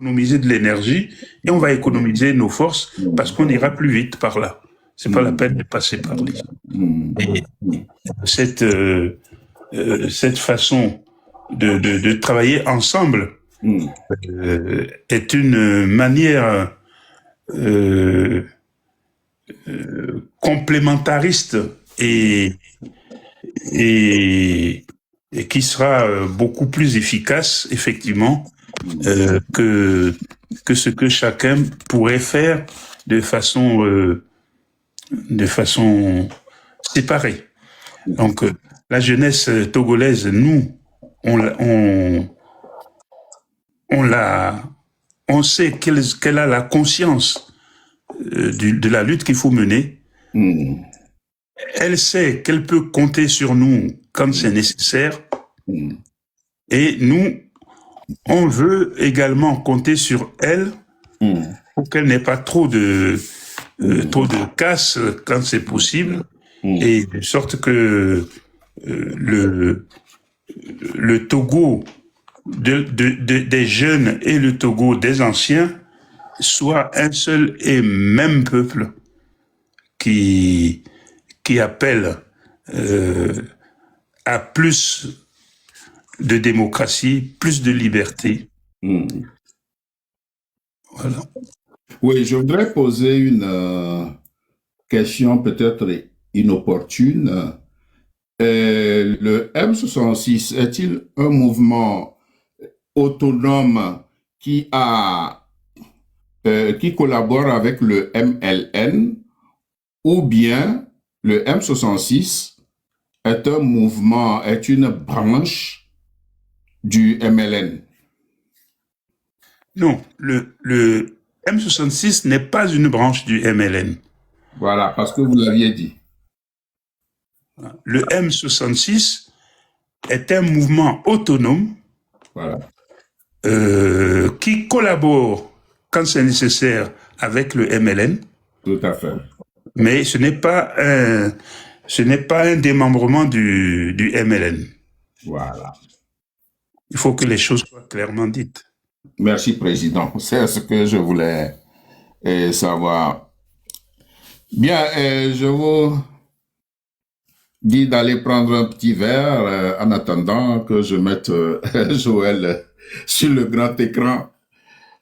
économiser de l'énergie et on va économiser nos forces parce qu'on ira plus vite par là. C'est pas la peine de passer par là. Et cette façon de travailler ensemble est une manière complémentariste et qui sera beaucoup plus efficace, effectivement, que ce que chacun pourrait faire de façon séparée. Donc, la jeunesse togolaise, nous, on sait qu'elle a la conscience de la lutte qu'il faut mener. Elle sait qu'elle peut compter sur nous quand c'est nécessaire. Et nous, on veut également compter sur elle pour qu'elle n'ait pas trop de casse quand c'est possible, et de sorte que le Togo des jeunes et le Togo des anciens soient un seul et même peuple qui appelle à plus de démocratie, plus de liberté. Voilà. Oui, je voudrais poser une question peut-être inopportune. Le M66 est-il un mouvement autonome qui collabore avec le MLN, ou bien le M66 est un mouvement, est une branche du MLN? Non, le M66 n'est pas une branche du MLN. Voilà, parce que vous l'aviez dit. Le M66 est un mouvement autonome, voilà, qui collabore quand c'est nécessaire avec le MLN. Tout à fait. Mais ce n'est pas un démembrement du MLN. Voilà. Il faut que les choses soient clairement dites. Merci, Président. C'est ce que je voulais savoir. Bien, je vous dis d'aller prendre un petit verre en attendant que je mette Joël sur le grand écran.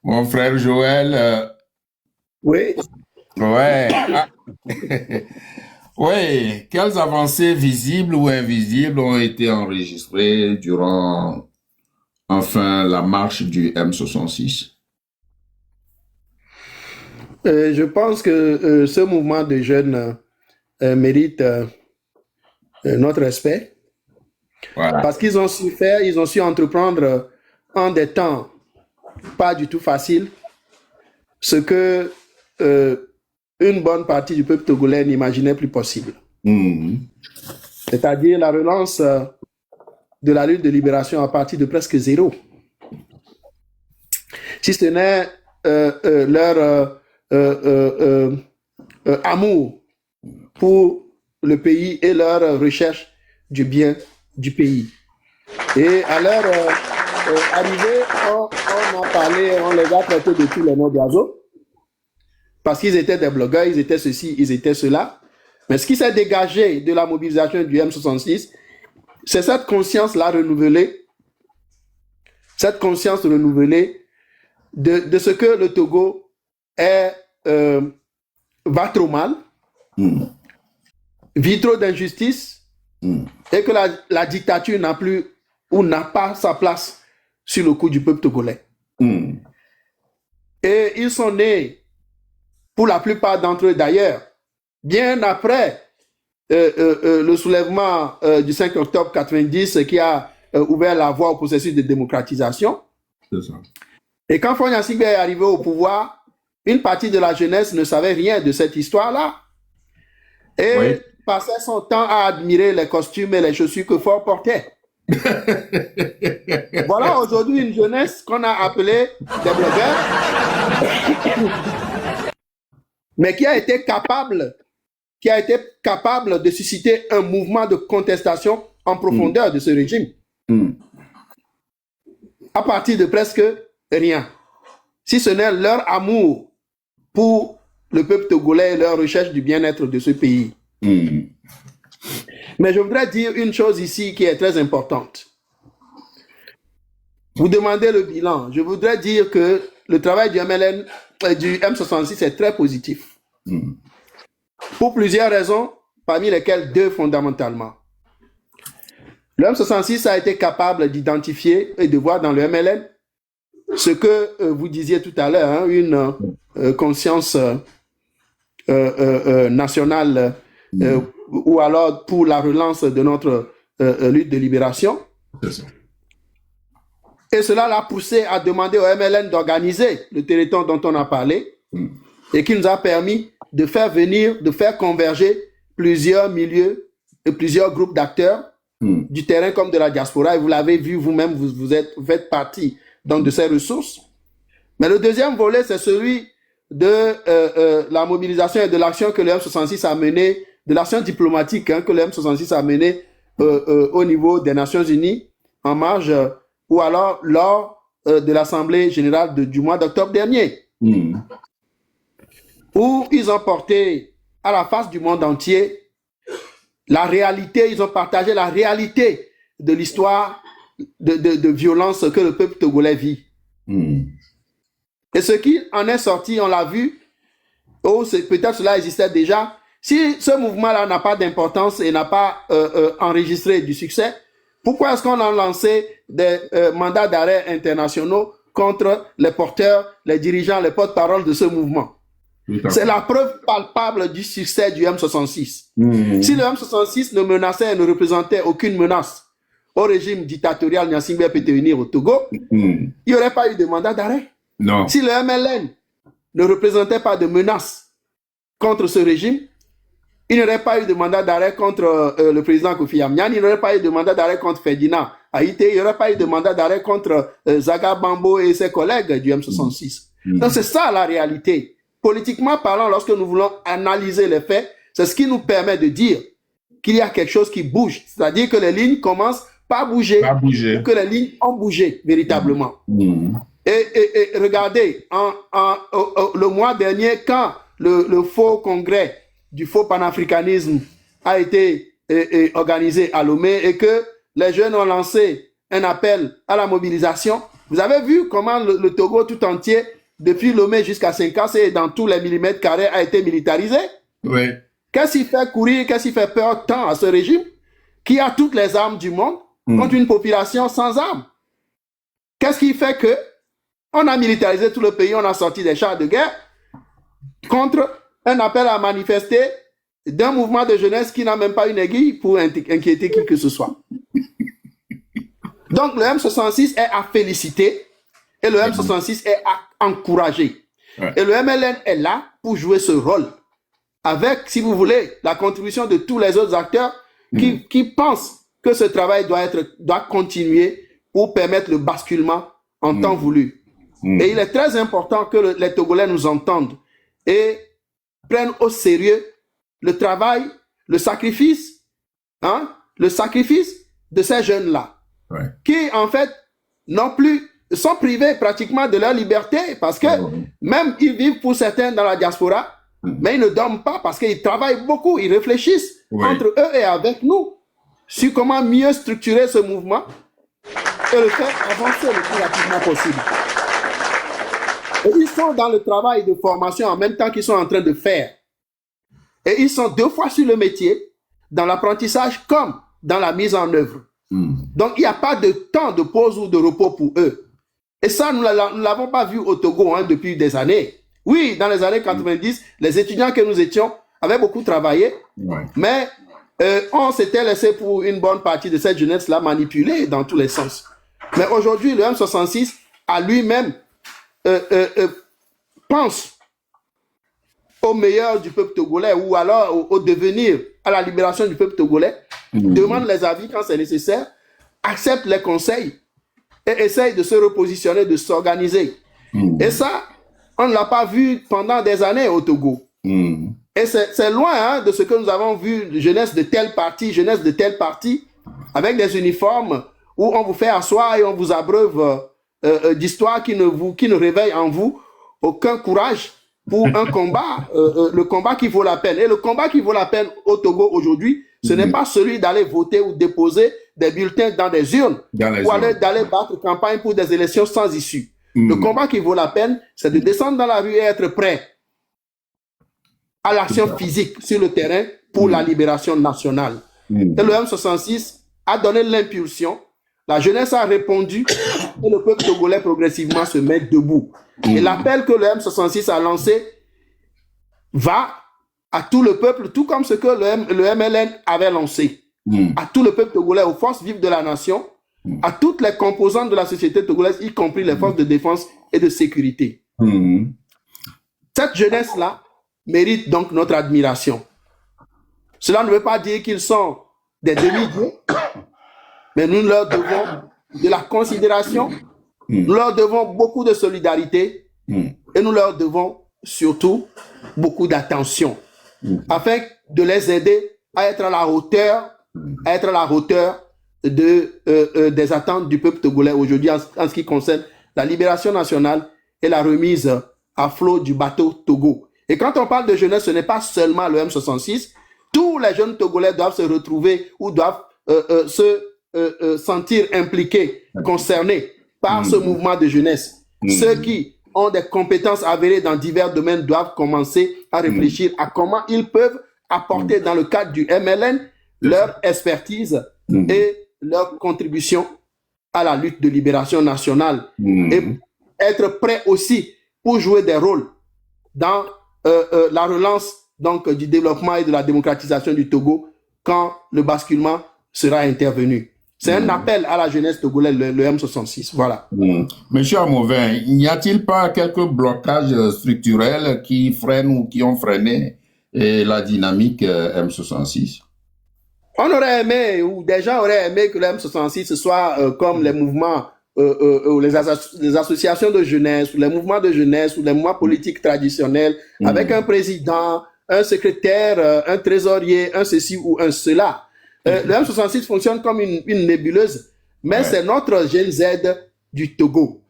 Mon frère Joël. Oui. Ouais. Oui. Quelles avancées visibles ou invisibles ont été enregistrées durant la marche du M66? Je pense que ce mouvement de jeunes mérite notre respect. Voilà. Parce qu'ils ont su faire, ils ont su entreprendre en des temps pas du tout faciles ce que une bonne partie du peuple togolais n'imaginait plus possible. C'est-à-dire la relance de la lutte de libération à partir de presque zéro. Si ce n'est leur amour pour le pays et leur recherche du bien du pays. Et à leur arrivée, on a parlé, on les a traités de tous les noms d'oiseaux, parce qu'ils étaient des blogueurs, ils étaient ceci, ils étaient cela. Mais ce qui s'est dégagé de la mobilisation du M66, c'est cette conscience-là renouvelée, cette conscience renouvelée de ce que le Togo va trop mal, vit trop d'injustice, et que la dictature n'a plus ou n'a pas sa place sur le cou du peuple togolais. Et ils sont nés, pour la plupart d'entre eux d'ailleurs, bien après le soulèvement du 5 octobre 90 qui a ouvert la voie au processus de démocratisation. C'est ça. Et quand Faure Gnassingbé est arrivé au pouvoir, une partie de la jeunesse ne savait rien de cette histoire-là. Et passait son temps à admirer les costumes et les chaussures que Faure portait. Voilà aujourd'hui une jeunesse qu'on a appelée des blogueurs, mais qui a été capable de susciter un mouvement de contestation en profondeur de ce régime. À partir de presque rien. si ce n'est leur amour pour le peuple togolais et leur recherche du bien-être de ce pays. Mais je voudrais dire une chose ici qui est très importante. Vous demandez le bilan. Je voudrais dire que le travail du MLN, du M66 est très positif. Pour plusieurs raisons, parmi lesquelles deux fondamentalement. Le M66 a été capable d'identifier et de voir dans le MLN ce que vous disiez tout à l'heure, hein, une conscience nationale ou alors pour la relance de notre lutte de libération. Et cela l'a poussé à demander au MLN d'organiser le Téléthon dont on a parlé et qui nous a permis de faire venir, de faire converger plusieurs milieux et plusieurs groupes d'acteurs du terrain comme de la diaspora. Et vous l'avez vu vous-même, vous faites partie donc, de ces ressources. Mais le deuxième volet, c'est celui de la mobilisation et de l'action que le M66 a menée, de l'action diplomatique hein, que le M66 a menée au niveau des Nations Unies en marge ou alors lors de l'Assemblée générale du mois d'octobre dernier, où ils ont porté à la face du monde entier la réalité, ils ont partagé la réalité de l'histoire de violence que le peuple togolais vit. Et ce qui en est sorti, on l'a vu, peut-être cela existait déjà. Si ce mouvement-là n'a pas d'importance et n'a pas enregistré du succès, pourquoi est-ce qu'on a lancé des mandats d'arrêt internationaux contre les porteurs, les dirigeants, les porte-paroles de ce mouvement? C'est la preuve palpable du succès du M66. Si le M66 ne menaçait et ne représentait aucune menace au régime dictatorial Gnassingbé Pétéunir au Togo, il n'y aurait pas eu de mandat d'arrêt. Non. Si le MLN ne représentait pas de menace contre ce régime, il n'y aurait pas eu de mandat d'arrêt contre le président Kofi Annan, il n'y aurait pas eu de mandat d'arrêt contre Ferdinand Haïté, il n'y aurait pas eu de mandat d'arrêt contre Zaga Bambo et ses collègues du M66. Donc c'est ça la réalité. Politiquement parlant, lorsque nous voulons analyser les faits, c'est ce qui nous permet de dire qu'il y a quelque chose qui bouge. C'est-à-dire que les lignes commencent pas à bouger, ou que les lignes ont bougé véritablement. Et regardez, le mois dernier, quand le faux congrès du faux panafricanisme a été organisé à Lomé et que les jeunes ont lancé un appel à la mobilisation, vous avez vu comment le Togo tout entier, depuis Lomé jusqu'à Senkas et dans tous les millimètres carrés, a été militarisé? Oui. Qu'est-ce qui fait courir, qu'est-ce qui fait peur tant à ce régime qui a toutes les armes du monde contre une population sans armes? Qu'est-ce qui fait que on a militarisé tout le pays, on a sorti des chars de guerre contre un appel à manifester d'un mouvement de jeunesse qui n'a même pas une aiguille pour inquiéter qui que ce soit? Donc le M66 est à féliciter et le M66 est à encourager. Et le MLN est là pour jouer ce rôle avec, si vous voulez, la contribution de tous les autres acteurs qui pensent que ce travail doit continuer pour permettre le basculement en temps voulu. Et il est très important que les Togolais nous entendent et prennent au sérieux le travail, le sacrifice de ces jeunes-là, qui en fait non plus sont privés pratiquement de leur liberté parce que même ils vivent pour certains dans la diaspora, mais ils ne dorment pas parce qu'ils travaillent beaucoup, ils réfléchissent entre eux et avec nous sur comment mieux structurer ce mouvement et le faire avancer le plus rapidement possible. Et ils sont dans le travail de formation en même temps qu'ils sont en train de faire. Et ils sont 2 fois sur le métier, dans l'apprentissage comme dans la mise en œuvre. Donc il n'y a pas de temps de pause ou de repos pour eux. Et ça, nous ne l'avons pas vu au Togo depuis des années. Oui, dans les années 90, les étudiants que nous étions avaient beaucoup travaillé, mais on s'était laissé pour une bonne partie de cette jeunesse-là manipuler dans tous les sens. Mais aujourd'hui, le M66 à lui-même pense au meilleur du peuple togolais ou alors au devenir, à la libération du peuple togolais, demande les avis quand c'est nécessaire, accepte les conseils et essaye de se repositionner, de s'organiser. Et ça, on ne l'a pas vu pendant des années au Togo. Et c'est loin de ce que nous avons vu, jeunesse de tel parti, avec des uniformes où on vous fait asseoir et on vous abreuve d'histoire qui ne réveille en vous aucun courage pour un combat, le combat qui vaut la peine. Et le combat qui vaut la peine au Togo aujourd'hui, ce n'est pas celui d'aller voter ou déposer des bulletins dans des urnes ou d'aller battre campagne pour des élections sans issue. Le combat qui vaut la peine, c'est de descendre dans la rue et être prêt à l'action physique sur le terrain pour la libération nationale. Et le M66 a donné l'impulsion, la jeunesse a répondu et le peuple togolais progressivement se met debout. Et l'appel que le M66 a lancé va à tout le peuple, tout comme ce que le MLN avait lancé. À tout le peuple togolais, aux forces vives de la nation, à toutes les composantes de la société togolaise, y compris les forces de défense et de sécurité. Cette jeunesse-là mérite donc notre admiration. Cela ne veut pas dire qu'ils sont des demi-dieux, mais nous leur devons de la considération, nous leur devons beaucoup de solidarité et nous leur devons surtout beaucoup d'attention afin de les aider à être à la hauteur, des attentes du peuple togolais aujourd'hui en ce qui concerne la libération nationale et la remise à flot du bateau Togo. Et quand on parle de jeunesse, ce n'est pas seulement le M66. Tous les jeunes Togolais doivent se retrouver ou doivent se sentir impliqués, concernés par ce mouvement de jeunesse. Ceux qui ont des compétences avérées dans divers domaines doivent commencer à réfléchir à comment ils peuvent apporter dans le cadre du MLN leur expertise et leur contribution à la lutte de libération nationale et être prêts aussi pour jouer des rôles dans la relance donc du développement et de la démocratisation du Togo quand le basculement sera intervenu. C'est un appel à la jeunesse togolaise, le M66. Voilà. Monsieur Amovin, n'y a-t-il pas quelques blocages structurels qui freinent ou qui ont freiné la dynamique M66? On aurait aimé, ou des gens auraient aimé que le M66 soit comme les mouvements, les associations de jeunesse, ou les mouvements de jeunesse, ou les mouvements politiques traditionnels, avec un président, un secrétaire, un trésorier, un ceci ou un cela. Le M66 fonctionne comme une nébuleuse, mais c'est notre Gen Z du Togo.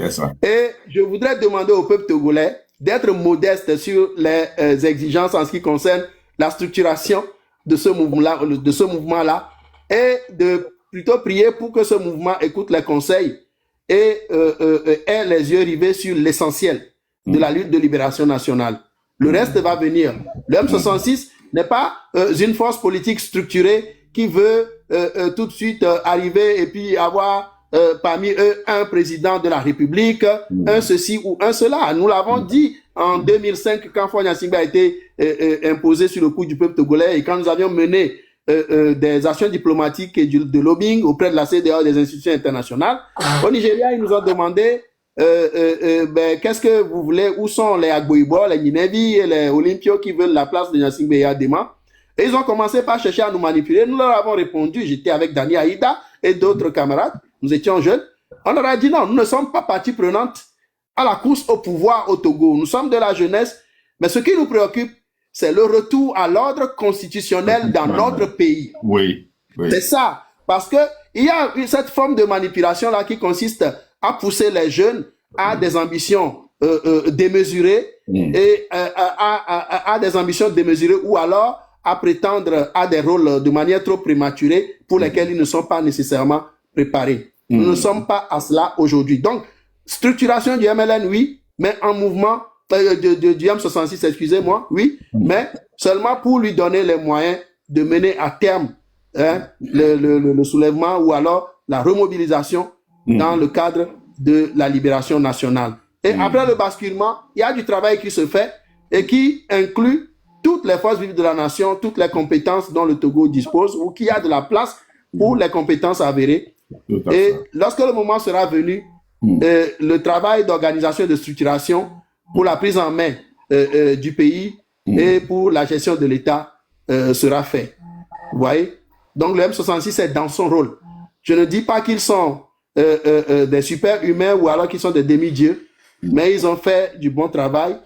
Ça. Et je voudrais demander au peuple togolais d'être modeste sur les exigences en ce qui concerne la structuration de ce mouvement-là, et de plutôt prier pour que ce mouvement écoute les conseils et ait les yeux rivés sur l'essentiel de la lutte de libération nationale. Le reste va venir. Le M66 n'est pas une force politique structurée qui veut tout de suite arriver et puis avoir parmi eux un président de la République, un ceci ou un cela. Nous l'avons dit en 2005 quand Faure Gnassingbé a été imposé sur le coup du peuple togolais et quand nous avions mené des actions diplomatiques et de lobbying auprès de la CEDEAO et des institutions internationales. Au Nigeria, ils nous ont demandé qu'est-ce que vous voulez, où sont les Agboibo, les Ninevi et les Olympios qui veulent la place de Gnassingbé et Adema. Et ils ont commencé par chercher à nous manipuler. Nous leur avons répondu, j'étais avec Dani Aïda et d'autres camarades, nous étions jeunes. On leur a dit non, nous ne sommes pas partie prenante à la course au pouvoir au Togo. Nous sommes de la jeunesse, mais ce qui nous préoccupe, c'est le retour à l'ordre constitutionnel dans notre pays. Oui. C'est ça. Parce que il y a cette forme de manipulation-là qui consiste à pousser les jeunes à des ambitions démesurées et à des ambitions démesurées ou alors à prétendre à des rôles de manière trop prématurée pour lesquels ils ne sont pas nécessairement préparés. Nous ne sommes pas à cela aujourd'hui. Donc, structuration du MLN, oui, mais en mouvement du M66, excusez-moi, oui, mais seulement pour lui donner les moyens de mener à terme le soulèvement ou alors la remobilisation dans le cadre de la libération nationale. Et après le basculement, il y a du travail qui se fait et qui inclut toutes les forces vives de la nation, toutes les compétences dont le Togo dispose ou qu'il y a de la place pour les compétences avérées. Et lorsque le moment sera venu, le travail d'organisation et de structuration pour la prise en main du pays et pour la gestion de l'État sera fait. Vous voyez? Donc le M66 est dans son rôle. Je ne dis pas qu'ils sont des super-humains ou alors qu'ils sont des demi-dieux, mais ils ont fait du bon travail,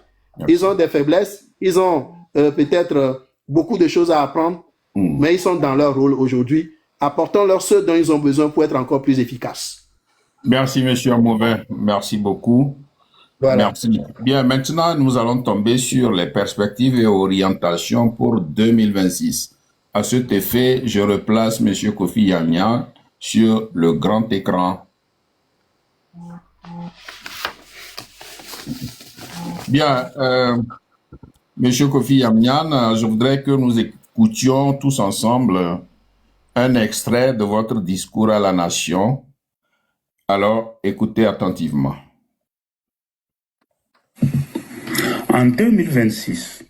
ils ont des faiblesses, ils ont peut-être beaucoup de choses à apprendre, mais ils sont dans leur rôle aujourd'hui. Apportons-leur ce dont ils ont besoin pour être encore plus efficaces. Merci, Monsieur Mauvais. Merci beaucoup. Voilà. Merci. Bien, maintenant, nous allons tomber sur les perspectives et orientations pour 2026. À cet effet, je replace Monsieur Kofi Yamia sur le grand écran. Bien, Monsieur Kofi Yamnian, je voudrais que nous écoutions tous ensemble un extrait de votre discours à la nation. Alors, écoutez attentivement. En 2026,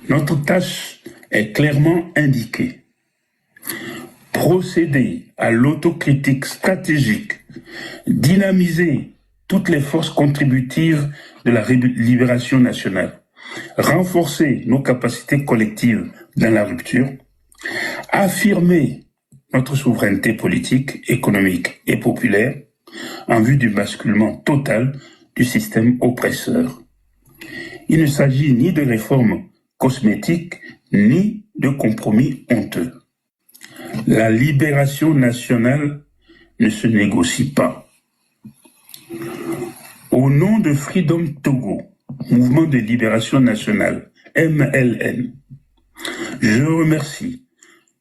notre tâche est clairement indiquée. Procéder à l'autocritique stratégique, dynamiser toutes les forces contributives de la libération nationale, renforcer nos capacités collectives dans la rupture, affirmer notre souveraineté politique, économique et populaire en vue du basculement total du système oppresseur. Il ne s'agit ni de réformes cosmétiques, ni de compromis honteux. La libération nationale ne se négocie pas. Au nom de Freedom Togo, Mouvement de libération nationale, MLN, je remercie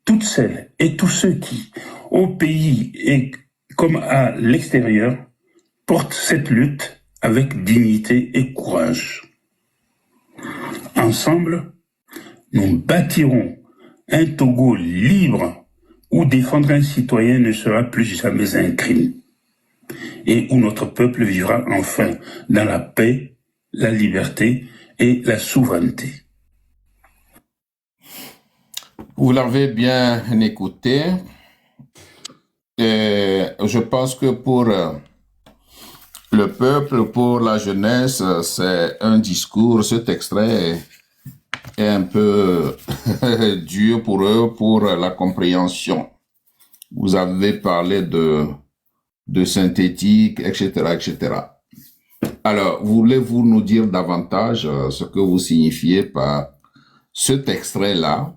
toutes celles et tous ceux qui, au pays et comme à l'extérieur, portent cette lutte avec dignité et courage. Ensemble, nous bâtirons un Togo libre où défendre un citoyen ne sera plus jamais un crime et où notre peuple vivra enfin dans la paix, la liberté et la souveraineté. Vous l'avez bien écouté. Et je pense que pour le peuple, pour la jeunesse, c'est un discours, cet extrait est un peu dur pour eux, pour la compréhension. Vous avez parlé de synthétique, etc., etc. Alors, voulez-vous nous dire davantage ce que vous signifiez par cet extrait-là?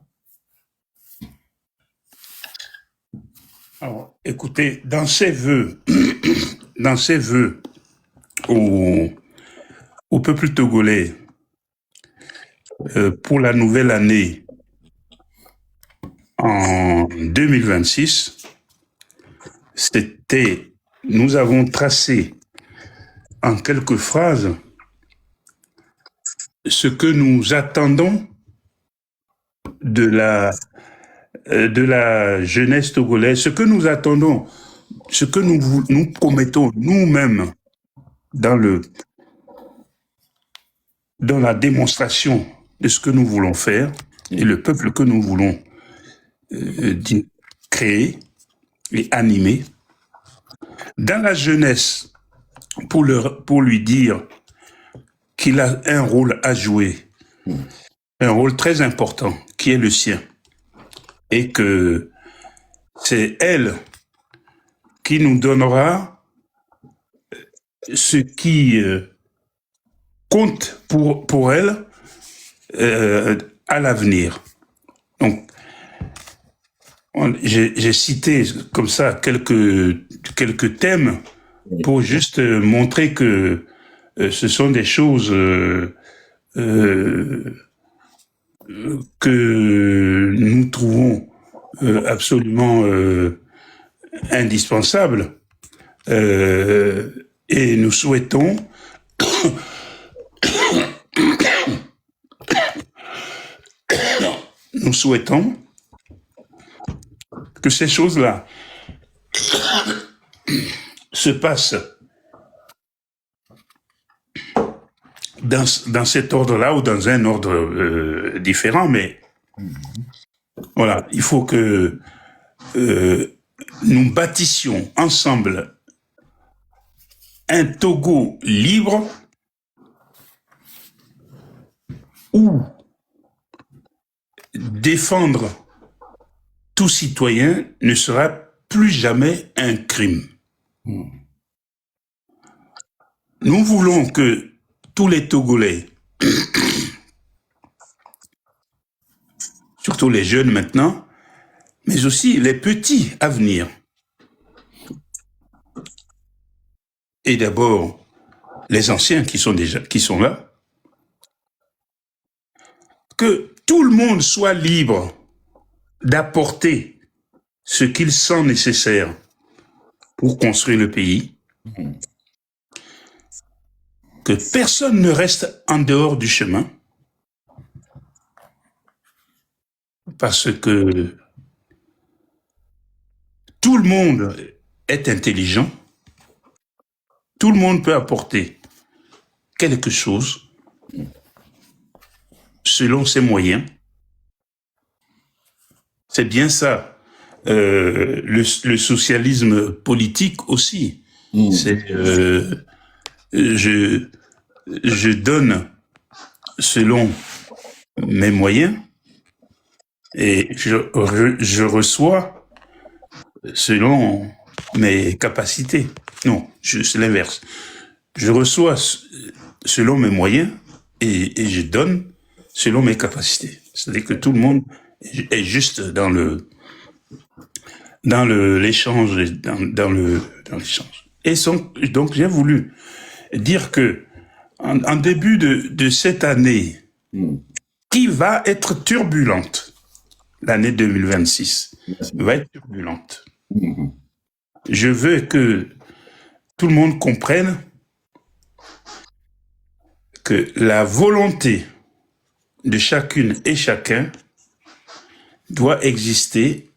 Alors, écoutez, dans ces vœux au peuple togolais pour la nouvelle année en 2026, nous avons tracé en quelques phrases ce que nous attendons de la jeunesse togolaise, ce que nous attendons, ce que nous promettons nous-mêmes dans la démonstration de ce que nous voulons faire et le peuple que nous voulons créer et animer. Dans la jeunesse, pour lui dire qu'il a un rôle à jouer, un rôle très important qui est le sien, et que c'est elle qui nous donnera ce qui compte pour elle à l'avenir. Donc, j'ai cité comme ça quelques thèmes pour juste montrer que ce sont des choses que nous trouvons absolument indispensables et nous souhaitons que ces choses-là se passent dans cet ordre-là ou dans un ordre différent, mais voilà, il faut que nous bâtissions ensemble un Togo libre où défendre tout citoyen ne sera plus jamais un crime. Nous voulons que tous les Togolais, surtout les jeunes maintenant, mais aussi les petits à venir, et d'abord les anciens qui sont là, que tout le monde soit libre d'apporter ce qu'il sent nécessaire pour construire le pays, que personne ne reste en dehors du chemin, parce que tout le monde est intelligent, tout le monde peut apporter quelque chose selon ses moyens. C'est bien ça. Le socialisme politique aussi. C'est je donne selon mes moyens et je reçois selon mes capacités. Non, c'est l'inverse. Je reçois selon mes moyens et je donne selon mes capacités. C'est-à-dire que tout le monde est juste dans l'échange, dans l'échange. Et donc j'ai voulu dire que en début de cette année, qui va être turbulente, l'année 2026 va être turbulente. Je veux que tout le monde comprenne que la volonté de chacune et chacun doit exister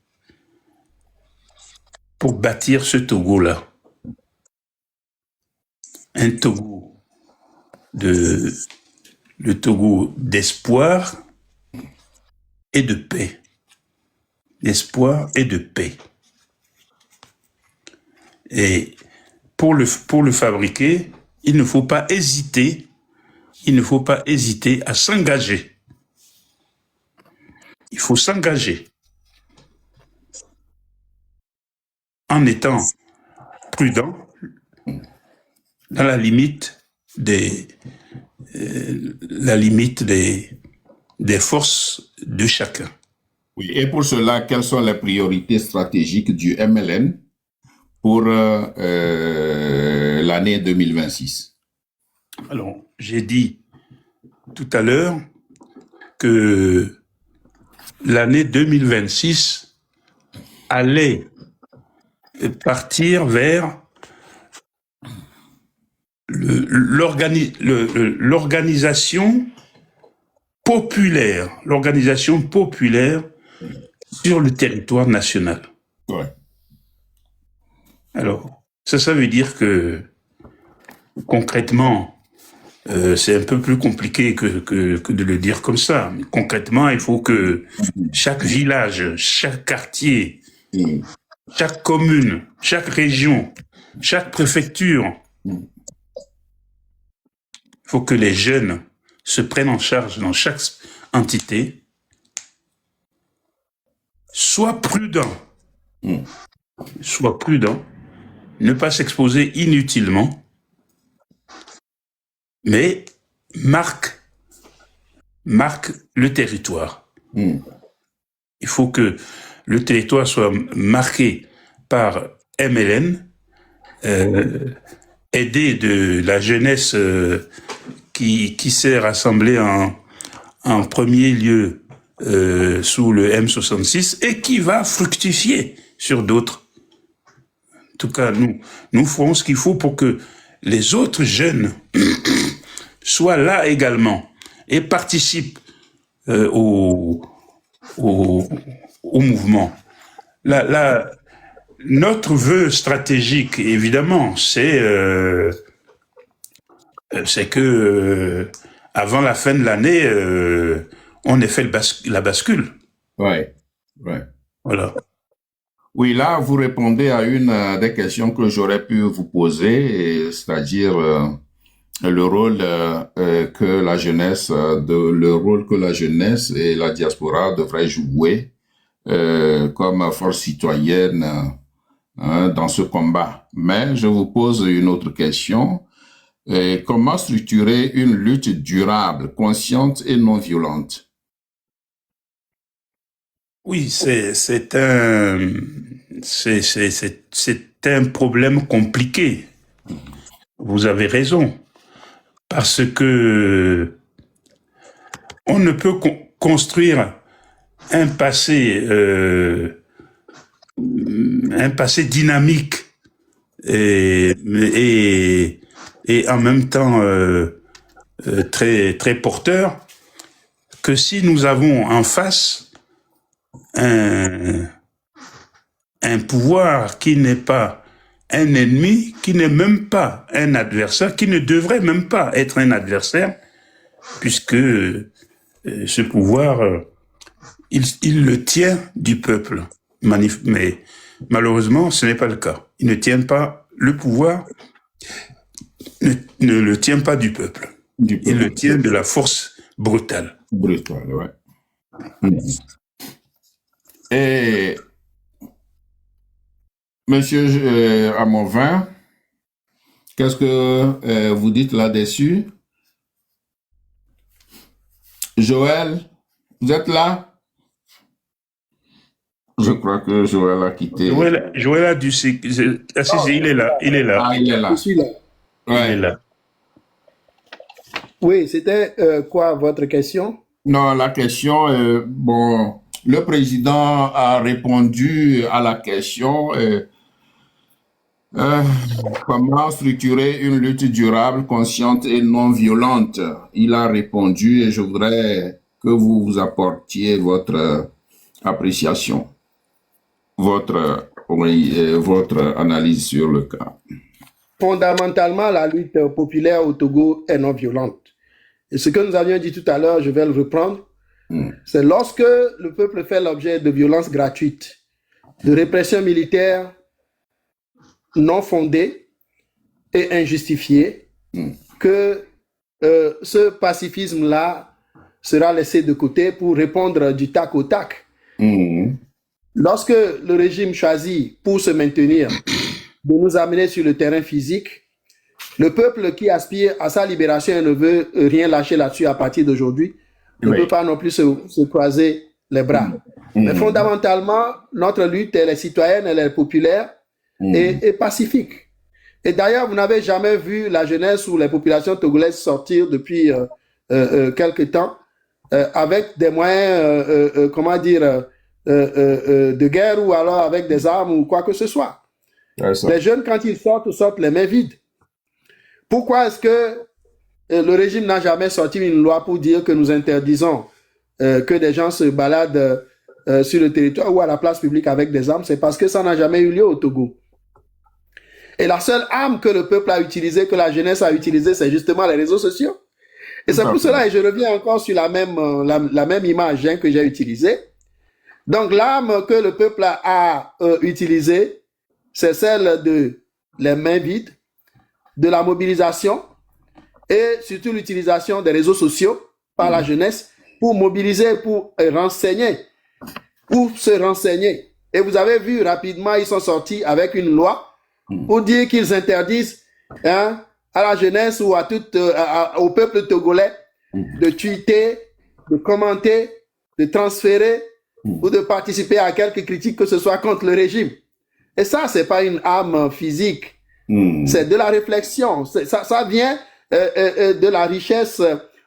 pour bâtir ce Togo-là. Un Togo le Togo d'espoir et de paix. D'espoir et de paix. Et pour le fabriquer, il ne faut pas hésiter à s'engager. Il faut s'engager en étant prudent dans la limite des forces de chacun. Oui, et pour cela, quelles sont les priorités stratégiques du MLN pour l'année 2026? Alors, j'ai dit tout à l'heure que l'année 2026 allait partir vers l'organisation populaire sur le territoire national. Ouais. Alors, ça veut dire que concrètement, c'est un peu plus compliqué que de le dire comme ça. Mais concrètement, il faut que chaque village, chaque quartier, chaque commune, chaque région, chaque préfecture, il faut que les jeunes se prennent en charge dans chaque entité, soient prudents, ne pas s'exposer inutilement, mais marque le territoire. Il faut que le territoire soit marqué par MLN, aidé de la jeunesse qui s'est rassemblée en premier lieu sous le M66 et qui va fructifier sur d'autres. En tout cas, nous ferons ce qu'il faut pour que les autres jeunes soient là également et participent au mouvement. Notre vœu stratégique, évidemment, c'est que avant la fin de l'année, on ait fait la bascule. Ouais. Voilà. Oui, là, vous répondez à une des questions que j'aurais pu vous poser, c'est-à-dire le rôle que la jeunesse et la diaspora devraient jouer comme force citoyenne dans ce combat. Mais je vous pose une autre question. Comment structurer une lutte durable, consciente et non violente? Oui, c'est un problème compliqué. vous avez raison. Parce que on ne peut construire un passé dynamique et en même temps très très porteur que si nous avons en face un pouvoir qui n'est pas un ennemi, qui n'est même pas un adversaire, qui ne devrait même pas être un adversaire, puisque ce pouvoir, il le tient du peuple. Mais malheureusement, ce n'est pas le cas. Il ne tient pas, le pouvoir ne le tient pas du peuple. Il le tient de la force brutale. Brutale, ouais. Et Monsieur Amovin, qu'est-ce que vous dites là-dessus? Joël, vous êtes là? Je crois que Joël a quitté. Joël a dû... il est là. Il est là. Ah, il est là. Je suis là. Ouais. Il est là. Oui, c'était quoi votre question? Non, la question, bon, le président a répondu à la question comment structurer une lutte durable, consciente et non violente. Il a répondu et je voudrais que vous vous apportiez votre appréciation, votre analyse sur le cas. Fondamentalement, la lutte populaire au Togo est non violente. Et ce que nous avions dit tout à l'heure, je vais le reprendre, c'est lorsque le peuple fait l'objet de violences gratuites, de répression militaire non fondée et injustifiée, que ce pacifisme-là sera laissé de côté pour répondre du tac au tac. Lorsque le régime choisit, pour se maintenir, de nous amener sur le terrain physique, le peuple qui aspire à sa libération et ne veut rien lâcher là-dessus à partir d'aujourd'hui ne peut pas non plus se croiser les bras. Mais fondamentalement, notre lutte, elle est citoyenne, elle est populaire et pacifique. Et d'ailleurs, vous n'avez jamais vu la jeunesse ou les populations togolaises sortir depuis quelque temps avec des moyens, de guerre ou alors avec des armes ou quoi que ce soit. Les jeunes, quand ils sortent les mains vides. Pourquoi est-ce que le régime n'a jamais sorti une loi pour dire que nous interdisons que des gens se baladent sur le territoire ou à la place publique avec des armes? C'est parce que ça n'a jamais eu lieu au Togo. Et la seule arme que le peuple a utilisée, que la jeunesse a utilisée, c'est justement les réseaux sociaux. Et c'est pour cela, et je reviens encore sur la même image que j'ai utilisée. Donc l'arme que le peuple a utilisée, c'est celle de les mains vides, de la mobilisation et surtout l'utilisation des réseaux sociaux par la jeunesse pour mobiliser, pour renseigner, pour se renseigner. Et vous avez vu rapidement, ils sont sortis avec une loi pour dire qu'ils interdisent à la jeunesse ou au peuple togolais de tweeter, de commenter, de transférer ou de participer à quelque critique que ce soit contre le régime. Et ça, c'est pas une arme physique. C'est de la réflexion. Ça vient de la richesse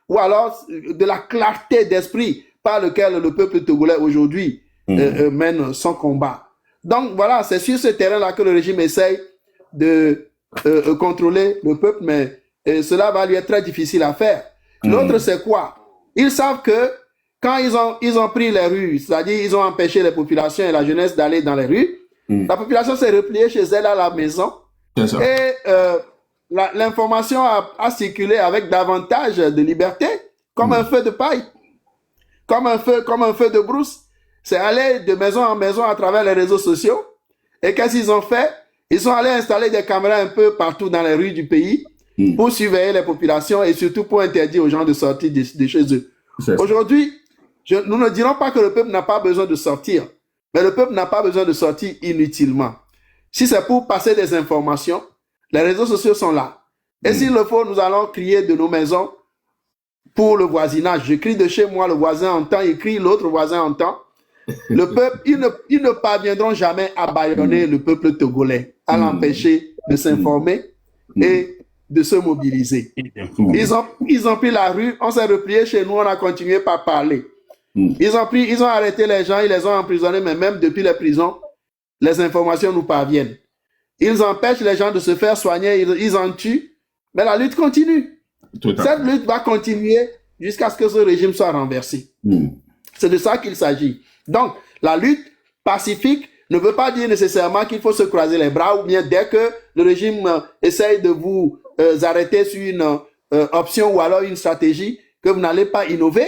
ou alors de la clarté d'esprit par lequel le peuple togolais aujourd'hui mène son combat. Donc voilà, c'est sur ce terrain-là que le régime essaye de contrôler le peuple, mais cela va lui être très difficile à faire. L'autre, c'est quoi? Ils savent que quand ils ont pris les rues, c'est-à-dire ils ont empêché les populations et la jeunesse d'aller dans les rues, la population s'est repliée chez elle à la maison. Et l'information a circulé avec davantage de liberté, comme un feu de paille, comme un feu de brousse. C'est allé de maison en maison à travers les réseaux sociaux. Et qu'est-ce qu'ils ont fait? Ils sont allés installer des caméras un peu partout dans les rues du pays pour surveiller les populations et surtout pour interdire aux gens de sortir de chez eux. Aujourd'hui, nous ne dirons pas que le peuple n'a pas besoin de sortir, mais le peuple n'a pas besoin de sortir inutilement. Si c'est pour passer des informations, les réseaux sociaux sont là. Et s'il le faut, nous allons crier de nos maisons pour le voisinage. Je crie de chez moi, le voisin entend, il crie, l'autre voisin entend. Le peuple, ils ne parviendront jamais à bâillonner le peuple togolais, à l'empêcher de s'informer et de se mobiliser. Ils ont pris la rue, on s'est replié chez nous, on a continué par parler. Ils ont arrêté les gens, ils les ont emprisonnés, mais même depuis les prisons, les informations nous parviennent. Ils empêchent les gens de se faire soigner, ils en tuent, mais la lutte continue. Cette lutte va continuer jusqu'à ce que ce régime soit renversé. C'est de ça qu'il s'agit. Donc, la lutte pacifique ne veut pas dire nécessairement qu'il faut se croiser les bras ou bien dès que le régime essaye de vous arrêter sur une option ou alors une stratégie, que vous n'allez pas innover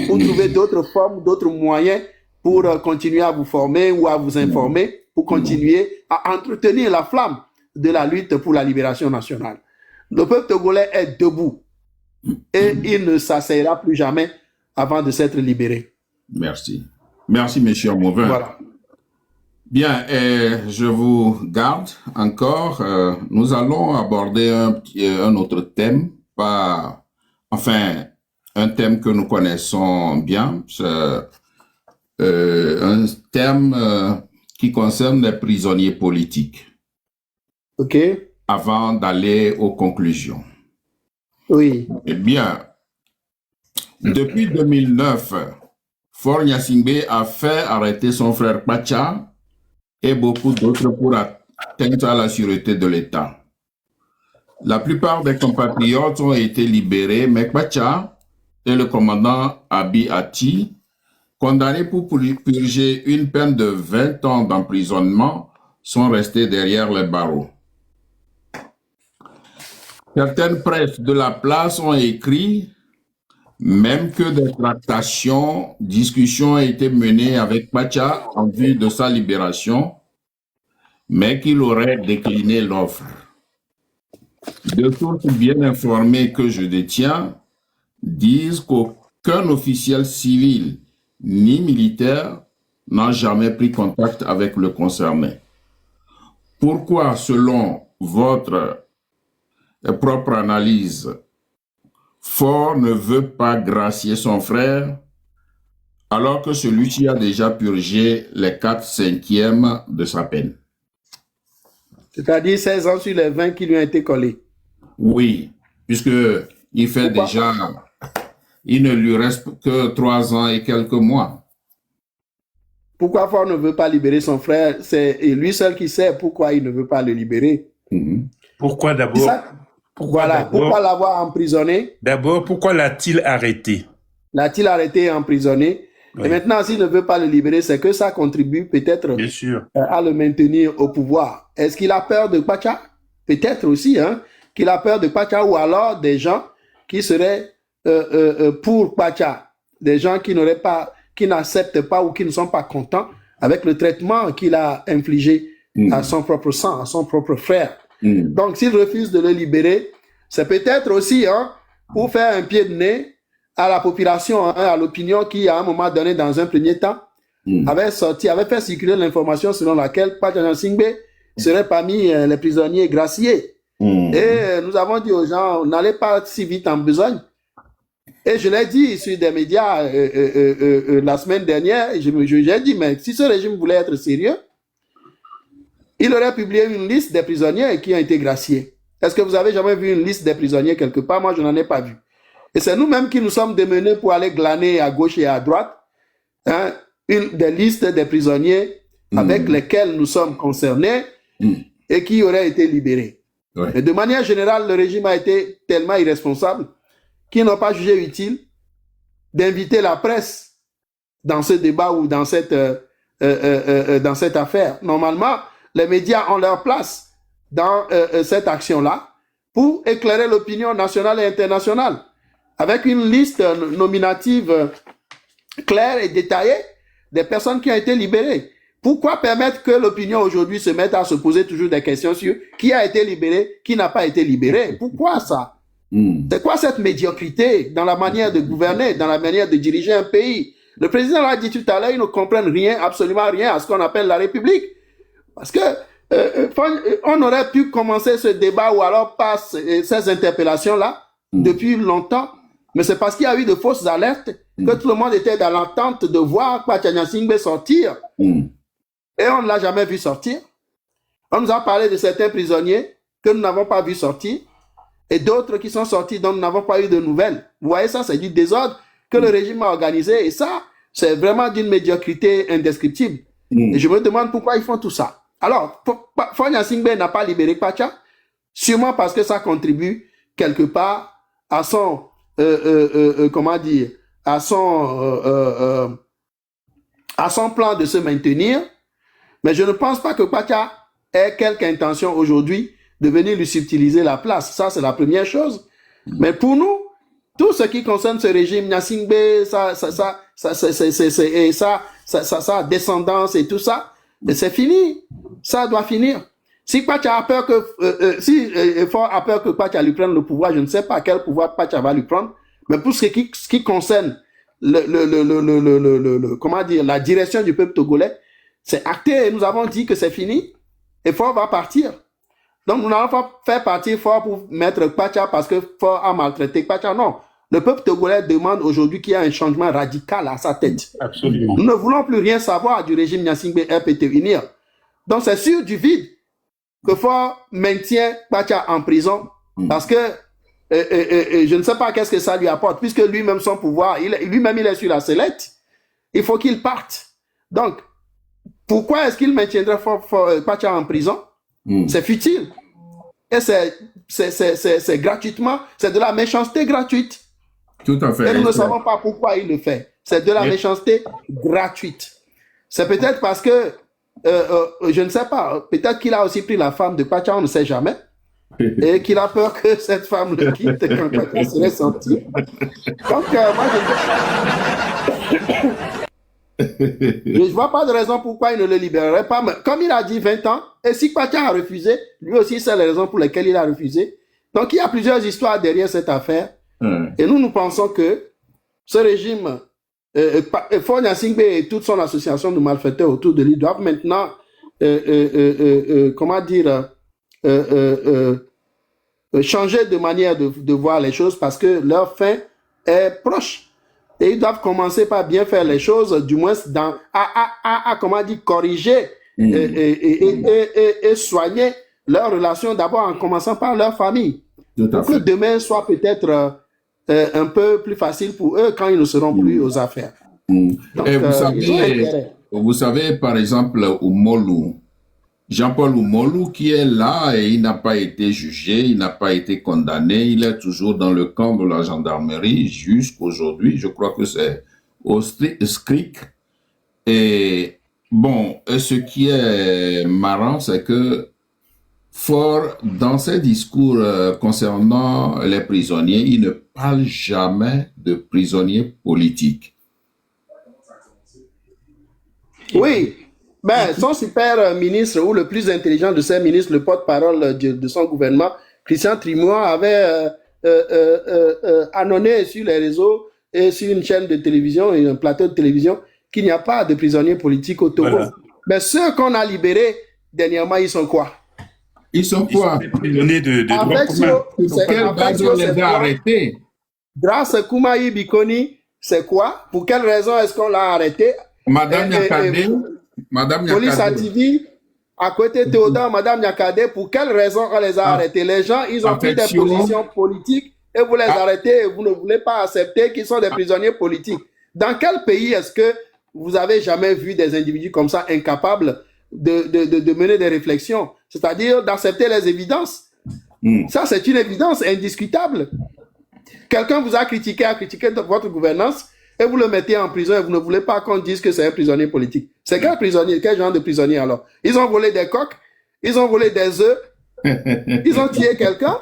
ou trouver d'autres formes, d'autres moyens pour continuer à vous former ou à vous informer, pour continuer à entretenir la flamme de la lutte pour la libération nationale. Le peuple togolais est debout et il ne s'asseyera plus jamais avant de s'être libéré. Merci. Merci, M. Mauvin. Voilà. Bien, je vous garde encore. Nous allons aborder un autre thème, un thème que nous connaissons bien. C'est un thème qui concerne les prisonniers politiques. OK. Avant d'aller aux conclusions. Oui. Eh bien, depuis 2009, Faure Gnassingbé a fait arrêter son frère Kpacha et beaucoup d'autres pour atteindre à la sûreté de l'État. La plupart des compatriotes ont été libérés, mais Kpacha et le commandant Abi Ati, condamnés pour purger une peine de 20 ans d'emprisonnement, sont restés derrière les barreaux. Certaines presses de la place ont écrit même que des tractations, discussions ont été menées avec Kpacha en vue de sa libération, mais qu'il aurait décliné l'offre. De sources bien informées que je détiens disent qu'aucun officiel civil ni militaire n'a jamais pris contact avec le concerné. Pourquoi, selon votre propre analyse, Faure ne veut pas gracier son frère alors que celui-ci a déjà purgé les 4/5 de sa peine? C'est-à-dire 16 ans sur les 20 qui lui ont été collés. Oui, puisque il fait déjà, il ne lui reste que 3 ans et quelques mois. Pourquoi Faure ne veut pas libérer son frère? C'est lui seul qui sait pourquoi il ne veut pas le libérer. Pourquoi d'abord? Pourquoi l'avoir emprisonné? D'abord, pourquoi l'a-t-il arrêté? L'a-t-il arrêté et emprisonné? Oui. Et maintenant, s'il ne veut pas le libérer, c'est que ça contribue peut-être à le maintenir au pouvoir. Est-ce qu'il a peur de Kpacha? Peut-être aussi, qu'il a peur de Kpacha, ou alors des gens qui seraient pour Kpacha, des gens qui n'acceptent pas ou qui ne sont pas contents avec le traitement qu'il a infligé à son propre sang, à son propre frère. Donc, s'il refuse de le libérer, c'est peut-être aussi pour faire un pied de nez à la population, à l'opinion qui, à un moment donné, dans un premier temps, avait fait circuler l'information selon laquelle Kpacha Gnassingbé serait parmi les prisonniers graciés. Et nous avons dit aux gens, n'allez pas si vite en besogne. Et je l'ai dit sur des médias la semaine dernière, j'ai dit, mais si ce régime voulait être sérieux, il aurait publié une liste des prisonniers qui ont été graciés. Est-ce que vous avez jamais vu une liste des prisonniers quelque part? Moi, je n'en ai pas vu. Et c'est nous-mêmes qui nous sommes démenés pour aller glaner à gauche et à droite des listes des prisonniers avec lesquels nous sommes concernés et qui auraient été libérés. Ouais. Mais de manière générale, le régime a été tellement irresponsable qu'ils n'ont pas jugé utile d'inviter la presse dans ce débat ou dans cette affaire. Normalement, les médias ont leur place dans cette action-là pour éclairer l'opinion nationale et internationale avec une liste nominative claire et détaillée des personnes qui ont été libérées. Pourquoi permettre que l'opinion aujourd'hui se mette à se poser toujours des questions sur qui a été libéré, qui n'a pas été libéré? Pourquoi ça? C'est quoi cette médiocrité dans la manière de gouverner, dans la manière de diriger un pays? Le président l'a dit tout à l'heure, ils ne comprennent rien, absolument rien à ce qu'on appelle la République. Parce que on aurait pu commencer ce débat ou alors pas ces interpellations-là depuis longtemps, mais c'est parce qu'il y a eu de fausses alertes que tout le monde était dans l'attente de voir Kpacha Gnassingbé sortir. Et on ne l'a jamais vu sortir. On nous a parlé de certains prisonniers que nous n'avons pas vu sortir. et d'autres qui sont sortis dont nous n'avons pas eu de nouvelles. Vous voyez, ça, c'est du désordre que le régime a organisé, et ça, c'est vraiment d'une médiocrité indescriptible. Et je me demande pourquoi ils font tout ça. Alors, Faure Gnassingbé n'a pas libéré Kwacha, sûrement parce que ça contribue quelque part à son, comment dire, à son plan de se maintenir. Mais je ne pense pas que Kwacha ait quelque intention aujourd'hui de venir lui subtiliser la place. Ça, c'est la première chose. Mais pour nous, tout ce qui concerne ce régime, Gnassingbé, sa descendance et tout ça, c'est fini. Ça doit finir. Si Kwacha a peur que, Faure a peur que Kwacha lui prenne le pouvoir, je ne sais pas quel pouvoir Kwacha va lui prendre, mais pour ce qui concerne comment dire, la direction du peuple togolais, c'est acté et nous avons dit que c'est fini et Faure va partir. Donc, nous n'allons pas faire partir Faure pour mettre Kwacha parce que Faure a maltraité Kwacha. Non. Le peuple togolais demande aujourd'hui qu'il y ait un changement radical à sa tête. Absolument. Nous ne voulons plus rien savoir du régime Gnassingbé RPT-UNIR. Donc, c'est sûr du vide que Faure maintient Kwacha en prison parce que je ne sais pas qu'est-ce que ça lui apporte puisque lui-même son pouvoir, lui-même il est sur la sellette. Il faut qu'il parte. Donc, pourquoi est-ce qu'il maintiendrait Kwacha en prison? C'est futile. Et c'est gratuitement, c'est de la méchanceté gratuite. Tout à fait. Et nous ne savons pas pourquoi il le fait. C'est de la méchanceté gratuite. C'est peut-être parce que, je ne sais pas, peut-être qu'il a aussi pris la femme de Kwacha, on ne sait jamais. Et qu'il a peur que cette femme le quitte quand Kwacha serait sorti. Donc, moi, je ne vois pas de raison pourquoi il ne le libérerait pas. Mais comme il a dit 20 ans, et si Kwacha a refusé, lui aussi, c'est les raisons pour lesquelles il a refusé. Donc, il y a plusieurs histoires derrière cette affaire. Et nous pensons que ce régime, Faure Gnassingbé et toute son association de malfaiteurs autour de lui doivent maintenant, comment dire, changer de manière de voir les choses parce que leur fin est proche. Et ils doivent commencer par bien faire les choses, du moins comment dire, corriger et soigner leurs relations d'abord en commençant par leur famille. Pour que demain soit peut-être un peu plus facile pour eux quand ils ne seront plus aux affaires. Donc, et vous savez, par exemple, Oumolou, Jean-Paul Oumolou qui est là et il n'a pas été jugé, il n'a pas été condamné, il est toujours dans le camp de la gendarmerie jusqu'aujourd'hui. Je crois que c'est au SCRIC. Et bon, ce qui est marrant, c'est que Faure, dans ses discours concernant les prisonniers, il ne parle jamais de prisonniers politiques. Oui, ben, son super ministre ou le plus intelligent de ses ministres, le porte-parole de son gouvernement, Christian Trimouan, avait annonné sur les réseaux et sur une chaîne de télévision et un plateau de télévision qu'il n'y a pas de prisonniers politiques au Togo. Voilà. Mais ceux qu'on a libérés dernièrement, ils sont quoi? Ils sont quoi? Ils sont prisonniers de droit commun. Pour quelle base on les a arrêtés? Grâce à Koumaï Bikoni, c'est quoi? Pour quelle raison est-ce qu'on l'a arrêté? Madame Nyakade. Police TV, à côté de Théodore, Madame Nyakade, pour quelle raison on les a arrêtés? Les gens, ils ont pris des positions politiques et vous les arrêtez et vous ne voulez pas accepter qu'ils sont des prisonniers politiques. Dans quel pays est-ce que vous avez jamais vu des individus comme ça incapables de mener des réflexions, c'est-à-dire d'accepter les évidences? Ça, c'est une évidence indiscutable. Quelqu'un vous a critiqué votre gouvernance et vous le mettez en prison et vous ne voulez pas qu'on dise que c'est un prisonnier politique. C'est quel prisonnier? Quel genre de prisonnier alors? Ils ont volé des coques, ils ont volé des œufs, ils ont tué quelqu'un.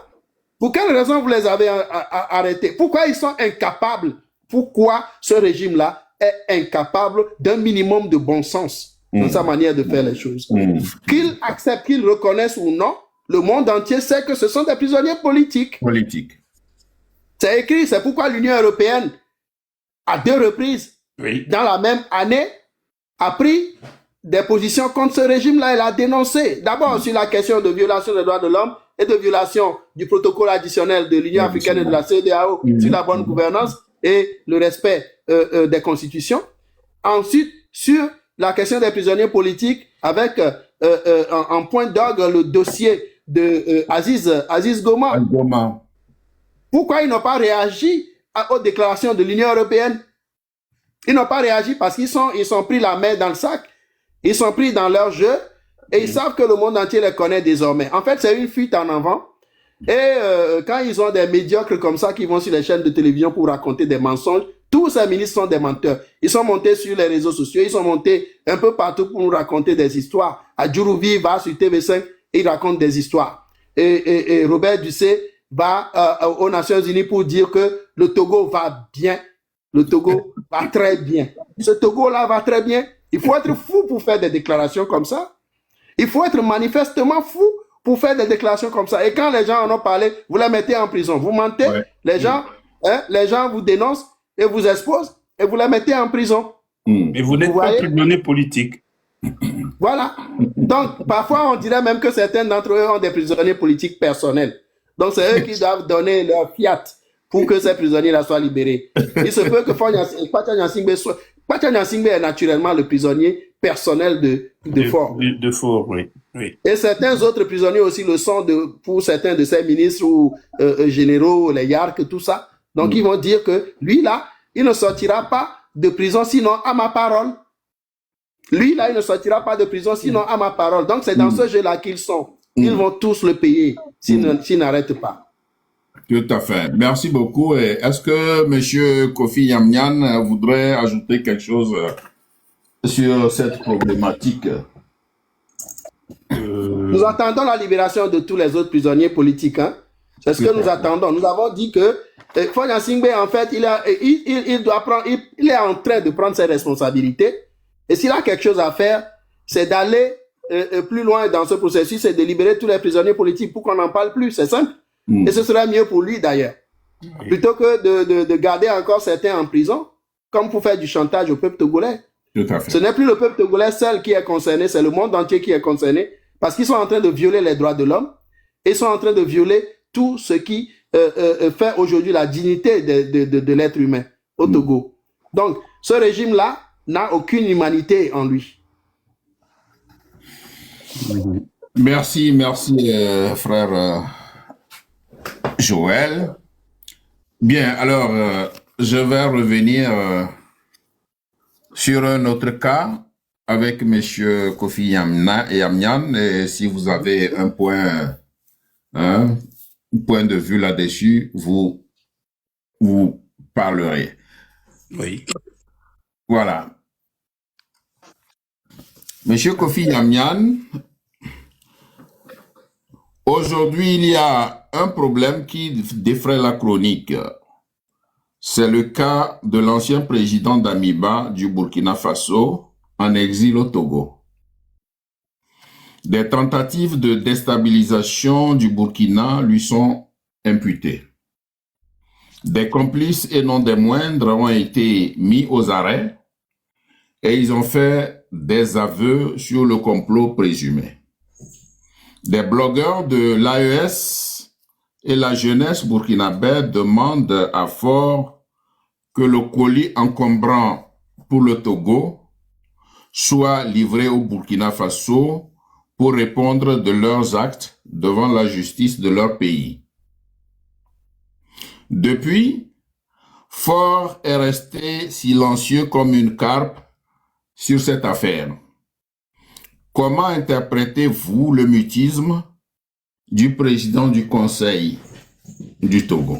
Pour quelle raison vous les avez arrêtés? Pourquoi ils sont incapables? Pourquoi ce régime-là est incapable d'un minimum de bon sens dans sa manière de faire les choses? Qu'ils acceptent, qu'ils reconnaissent ou non, le monde entier sait que ce sont des prisonniers politiques. C'est écrit, c'est pourquoi l'Union européenne, à 2 reprises, dans la même année, a pris des positions contre ce régime-là. Elle a dénoncé. D'abord sur la question de violation des droits de l'homme et de violation du protocole additionnel de l'Union africaine et de la CEDEAO sur la bonne gouvernance et le respect des constitutions. Ensuite, sur la question des prisonniers politiques, avec en point d'orgue le dossier de Aziz Goma. Pourquoi ils n'ont pas réagi aux déclarations de l'Union européenne? Ils n'ont pas réagi parce qu'ils sont pris la main dans le sac, ils sont pris dans leur jeu et ils savent que le monde entier les connaît désormais. En fait, c'est une fuite en avant. Et quand ils ont des médiocres comme ça qui vont sur les chaînes de télévision pour raconter des mensonges, tous ces ministres sont des menteurs. Ils sont montés sur les réseaux sociaux, ils sont montés un peu partout pour nous raconter des histoires. Adjurouvi va sur TV5 et il raconte des histoires. Et Robert Dussé va aux Nations Unies pour dire que le Togo va bien. Le Togo va très bien. Ce Togo-là va très bien. Il faut être fou pour faire des déclarations comme ça. Il faut être manifestement fou pour faire des déclarations comme ça. Et quand les gens en ont parlé, vous les mettez en prison. Vous mentez, les gens vous dénoncent et vous exposent et vous les mettez en prison. Mais vous n'êtes pas prisonnier politique. Voilà. Donc, parfois, on dirait même que certains d'entre eux ont des prisonniers politiques personnels. Donc, c'est eux qui doivent donner leur fiat pour que ces prisonniers-là soient libérés. Il se peut que Pacha Nyasingbe est naturellement le prisonnier personnel de Faure. De Faure, oui. Et certains autres prisonniers aussi le sont pour certains de ces ministres ou généraux, les Yark, tout ça. Donc, ils vont dire que lui, là, il ne sortira pas de prison sinon à ma parole. Lui, là, il ne sortira pas de prison sinon à ma parole. Donc, c'est dans ce jeu-là qu'ils sont. Ils vont tous le payer s'ils n'arrêtent pas. Tout à fait. Merci beaucoup. Est-ce que M. Kofi Yamyan voudrait ajouter quelque chose sur cette problématique? Nous attendons la libération de tous les autres prisonniers politiques. Hein? C'est ce que nous attendons. Nous avons dit que Faure Gnassingbé, en fait, il est en train de prendre ses responsabilités. Et s'il a quelque chose à faire, c'est d'aller plus loin dans ce processus et de libérer tous les prisonniers politiques pour qu'on n'en parle plus. C'est simple. Et ce serait mieux pour lui d'ailleurs. Plutôt que de garder encore certains en prison, comme pour faire du chantage au peuple togolais. Tout à fait. Ce n'est plus le peuple togolais seul qui est concerné, c'est le monde entier qui est concerné, parce qu'ils sont en train de violer les droits de l'homme, et sont en train de violer tout ce qui fait aujourd'hui la dignité de l'être humain au Togo. Donc, ce régime-là n'a aucune humanité en lui. Merci, frère Joël. Bien, alors, je vais revenir sur un autre cas avec M. Kofi Yamyan. Et si vous avez un point de vue là-dessus, vous parlerez. Oui. Voilà. M. Kofi Yamyan, aujourd'hui, il y a un problème qui défraie la chronique. C'est le cas de l'ancien président d'Amiba du Burkina Faso en exil au Togo. Des tentatives de déstabilisation du Burkina lui sont imputées. Des complices et non des moindres ont été mis aux arrêts et ils ont fait des aveux sur le complot présumé. Des blogueurs de l'AES et la jeunesse burkinabé demandent à Faure que le colis encombrant pour le Togo soit livré au Burkina Faso pour répondre de leurs actes devant la justice de leur pays. Depuis, Faure est resté silencieux comme une carpe sur cette affaire. Comment interprétez-vous le mutisme du président du Conseil du Togo?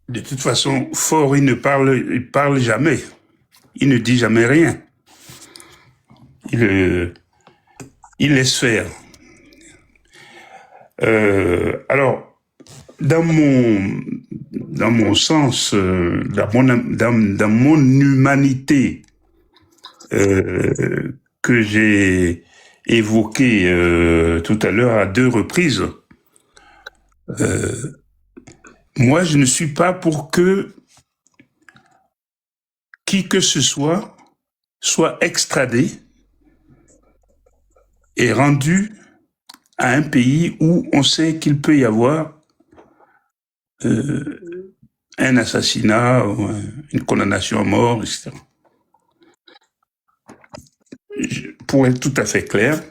De toute façon, Faure, il parle jamais. Il ne dit jamais rien. Il laisse faire. Alors, dans mon sens, dans mon humanité que j'ai évoquée tout à l'heure à 2 reprises, moi, je ne suis pas pour que qui que ce soit extradé et rendu à un pays où on sait qu'il peut y avoir un assassinat, ou une condamnation à mort, etc. Pour être tout à fait clair,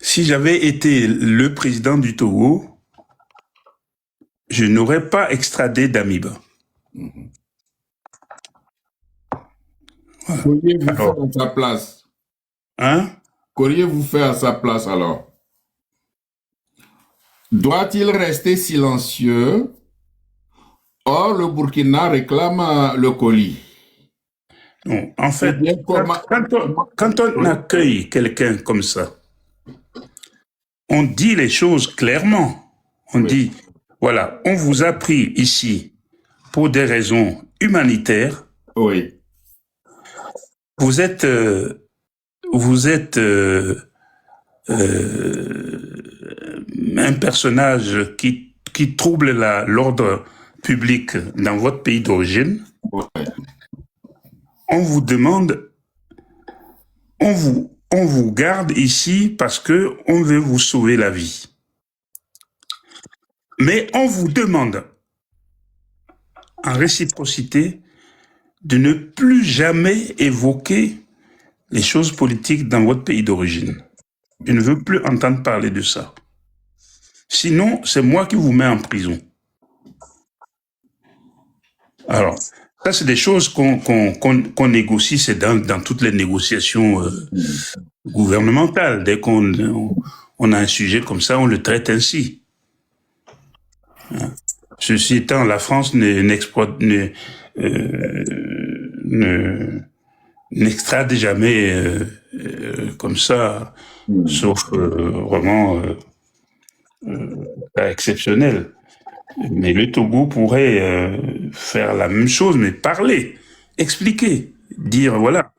si j'avais été le président du Togo, je n'aurais pas extradé Damiba. Voilà. Qu'auriez-vous fait à sa place? Hein? Qu'auriez-vous fait à sa place alors? Doit-il rester silencieux? Or, le Burkina réclame le colis. Non, en fait, quand on accueille quelqu'un comme ça, on dit les choses clairement. On dit, voilà, on vous a pris ici pour des raisons humanitaires. Oui. Vous êtes un personnage qui trouble l'ordre public dans votre pays d'origine. Ouais. On vous demande, on vous garde ici parce que on veut vous sauver la vie. Mais on vous demande, en réciprocité, de ne plus jamais évoquer les choses politiques dans votre pays d'origine. Je ne veux plus entendre parler de ça. Sinon, c'est moi qui vous mets en prison. Alors, ça, c'est des choses qu'on négocie, c'est dans toutes les négociations gouvernementales. Dès qu'on a un sujet comme ça, on le traite ainsi. Ceci étant, la France n'extrade jamais comme ça, sauf vraiment exceptionnel. Mais le Togo pourrait faire la même chose, mais parler, expliquer, dire voilà,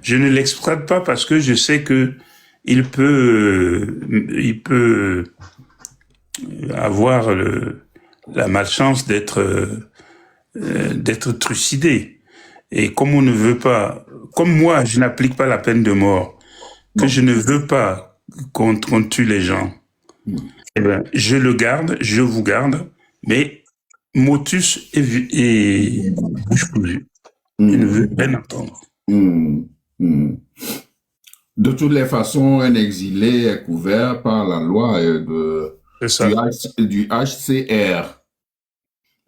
je ne l'extrade pas parce que je sais que il peut avoir la malchance d'être trucidé. Et comme on ne veut pas, comme moi, je n'applique pas la peine de mort, que je ne veux pas qu'on tue les gens, eh ben, je le garde, je vous garde, mais motus et bouche cousue. Je ne veux rien entendre. De toutes les façons, un exilé est couvert par la loi du HCR.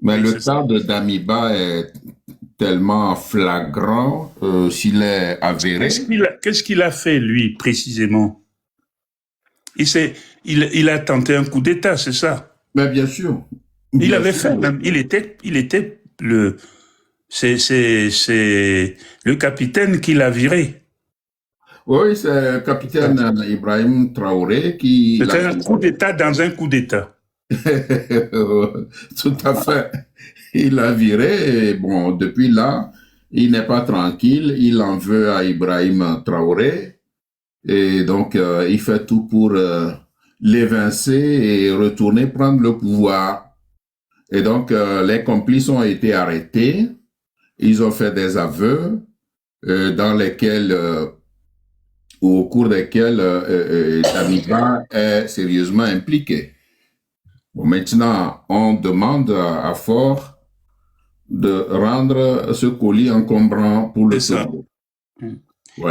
Mais le cas de Damiba est tellement flagrant s'il est avéré. Qu'est-ce qu'il a fait, lui, précisément? Il a tenté un coup d'État, c'est ça? Mais bien sûr. Il avait fait, il était c'est le capitaine qui l'a viré. Oui, c'est le capitaine Ibrahim Traoré qui... C'était un coup d'État dans un coup d'État. Tout à fait. Il l'a viré et bon, depuis là, il n'est pas tranquille. Il en veut à Ibrahim Traoré. Et donc, il fait tout pour l'évincer et retourner prendre le pouvoir. Et donc, les complices ont été arrêtés. Ils ont fait des aveux dans lesquels, au cours desquels Damiba est sérieusement impliqué. Bon, maintenant, on demande à Fort de rendre ce colis encombrant pour le Togo.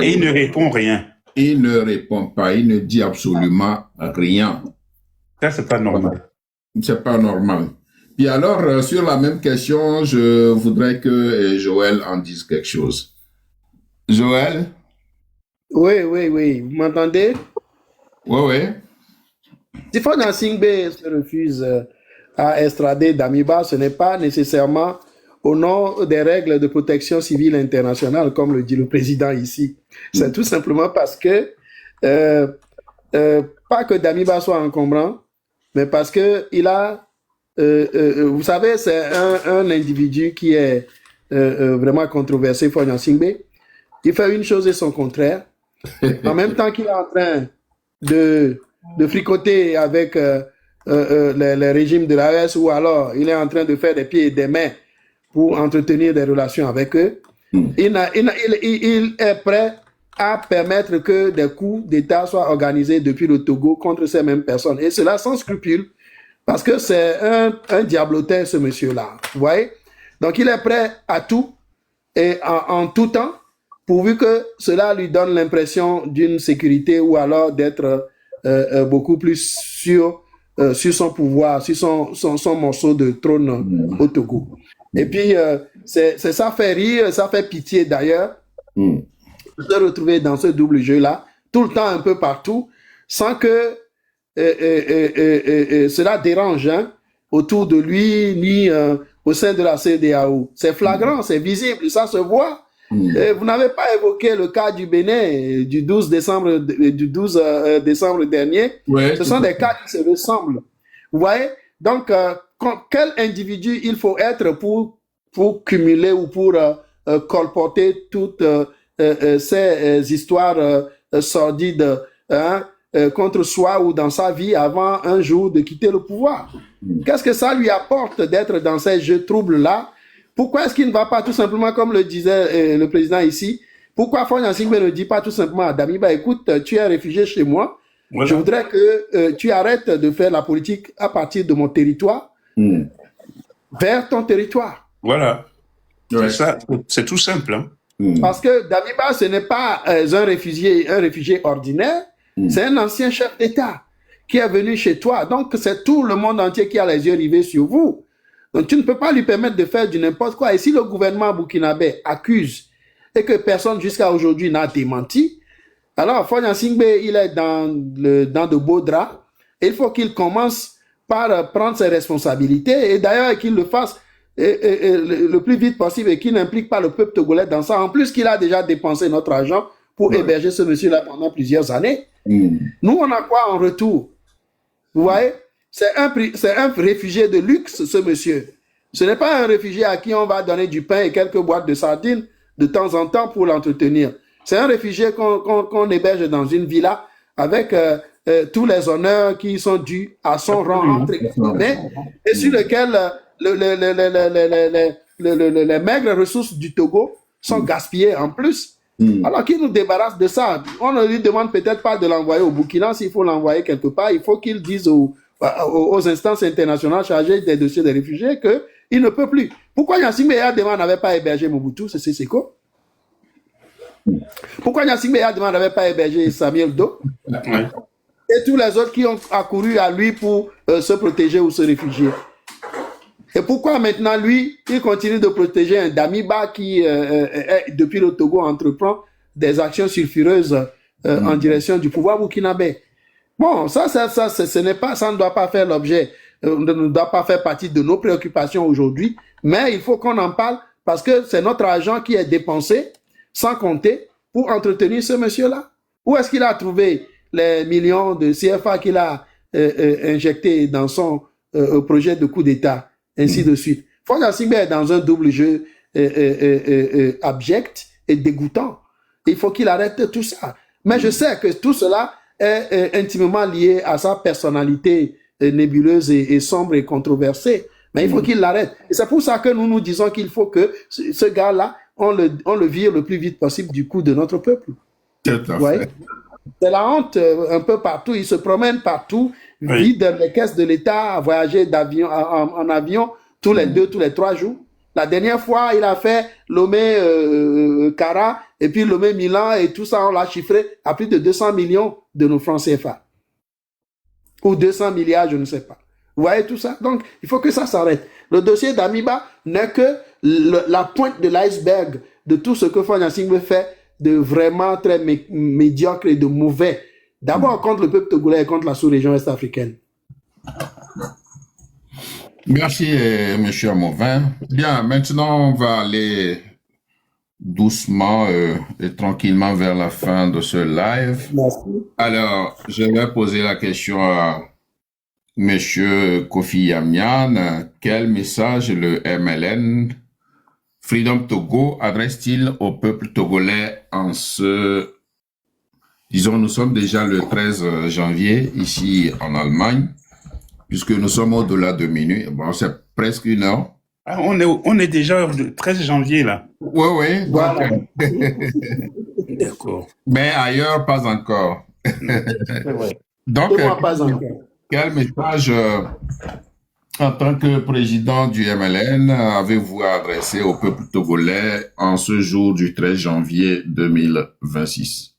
Et il ne répond rien. Il ne répond pas, il ne dit absolument rien. Ça, c'est pas normal. C'est pas normal. Puis alors, sur la même question, je voudrais que Joël en dise quelque chose. Joël? Oui. Vous m'entendez? Oui. Si Faure Gnassingbé se refuse à extrader Damiba, ce n'est pas nécessairement au nom des règles de protection civile internationale, comme le dit le président ici. C'est tout simplement parce que, pas que Damiba soit encombrant, mais parce que il a, vous savez, c'est un individu qui est vraiment controversé, Faure Gnassingbé. Il fait une chose et son contraire. En même temps qu'il est en train de fricoter avec les régimes de l'AES, ou alors il est en train de faire des pieds et des mains pour entretenir des relations avec eux, il est prêt à permettre que des coups d'État soient organisés depuis le Togo contre ces mêmes personnes. Et cela sans scrupule, parce que c'est un diablotin, ce monsieur-là. Vous voyez? Donc il est prêt à tout et en tout temps, pourvu que cela lui donne l'impression d'une sécurité ou alors d'être beaucoup plus sur son pouvoir, sur son morceau de trône au Togo. Et puis, ça fait rire, ça fait pitié d'ailleurs, de se retrouver dans ce double jeu-là, tout le temps, un peu partout, sans que cela dérange autour de lui, ni au sein de la CEDEAO. C'est flagrant, c'est visible, ça se voit. Vous n'avez pas évoqué le cas du Bénin du 12 décembre dernier. Ouais, Ce sont des cas qui se ressemblent. Vous voyez? Donc, quel individu il faut être pour cumuler ou pour colporter toutes ces histoires sordides contre soi ou dans sa vie avant un jour de quitter le pouvoir? Qu'est-ce que ça lui apporte d'être dans ces jeux troubles-là? Pourquoi est-ce qu'il ne va pas tout simplement, comme le disait le président ici, pourquoi Faure Gnassingbé ne dit pas tout simplement à Damiba, écoute, tu es un réfugié chez moi, voilà. Je voudrais que tu arrêtes de faire la politique à partir de mon territoire vers ton territoire. Voilà. Ouais. Ça, c'est tout simple. Hein. Parce que Damiba, ce n'est pas un réfugié ordinaire, c'est un ancien chef d'État qui est venu chez toi. Donc, c'est tout le monde entier qui a les yeux rivés sur vous. Donc, tu ne peux pas lui permettre de faire du n'importe quoi. Et si le gouvernement burkinabé accuse et que personne jusqu'à aujourd'hui n'a démenti, alors Faure Gnassingbé, il est dans de beaux draps. Et il faut qu'il commence par prendre ses responsabilités et d'ailleurs qu'il le fasse le plus vite possible et qu'il n'implique pas le peuple togolais dans ça. En plus qu'il a déjà dépensé notre argent pour héberger ce monsieur-là pendant plusieurs années. Nous, on a quoi en retour? Vous voyez? C'est un réfugié de luxe, ce monsieur. Ce n'est pas un réfugié à qui on va donner du pain et quelques boîtes de sardines de temps en temps pour l'entretenir. C'est un réfugié qu'on héberge dans une villa avec tous les honneurs qui sont dus à son rang entre guillemets et sur lequel les maigres ressources du Togo sont gaspillées en plus. Alors qu'il nous débarrasse de ça. On ne lui demande peut-être pas de l'envoyer au Burkina. S'il faut l'envoyer quelque part, il faut qu'il dise aux instances internationales chargées des dossiers des réfugiés qu'il ne peut plus. Pourquoi Gnassingbé Eyadema n'avait pas hébergé Mobutu Sese Seko? Pourquoi Gnassingbé Eyadema n'avait pas hébergé Samuel Doe? Et tous les autres qui ont accouru à lui pour se protéger ou se réfugier? Et pourquoi maintenant, lui, il continue de protéger un Damiba qui, depuis le Togo, entreprend des actions sulfureuses en direction du pouvoir burkinabé? Bon, ça ne doit pas faire l'objet, ne doit pas faire partie de nos préoccupations aujourd'hui, mais il faut qu'on en parle parce que c'est notre argent qui est dépensé, sans compter, pour entretenir ce monsieur-là. Où est-ce qu'il a trouvé les millions de CFA qu'il a injectés dans son projet de coup d'État? Ainsi de suite. Faure Gnassingbé est dans un double jeu abject et dégoûtant. Il faut qu'il arrête tout ça. Mais je sais que tout cela est intimement lié à sa personnalité nébuleuse et sombre et controversée. Mais il faut qu'il l'arrête. Et c'est pour ça que nous disons qu'il faut que ce gars-là, on le vire le plus vite possible du coup de notre peuple. Ouais. C'est la honte un peu partout. Il se promène partout, vide les caisses de l'État, voyager en avion tous les 2, tous les 3 jours. La dernière fois, il a fait Lomé-Cara et puis Lomé-Milan et tout ça, on l'a chiffré à plus de 200 millions de nos francs CFA. Ou 200 milliards, je ne sais pas. Vous voyez tout ça? Donc, il faut que ça s'arrête. Le dossier d'Amiba n'est que la pointe de l'iceberg de tout ce que Faure Gnassingbé fait de vraiment très médiocre et de mauvais. D'abord contre le peuple togolais et contre la sous-région est-africaine. Merci, M. Amovin. Bien, maintenant, on va aller doucement et tranquillement vers la fin de ce live. Merci. Alors, je vais poser la question à M. Kofi Yamian. Quel message le MLN Freedom Togo adresse-t-il au peuple togolais en ce... Disons, nous sommes déjà le 13 janvier ici en Allemagne, puisque nous sommes au-delà de minuit. Bon, c'est presque 1 heure. Ah, on est déjà le 13 janvier, là. Oui. Voilà. D'accord. Mais ailleurs, pas encore. Donc, pas encore. Quel message... en tant que président du MLN, avez-vous adressé au peuple togolais en ce jour du 13 janvier 2026?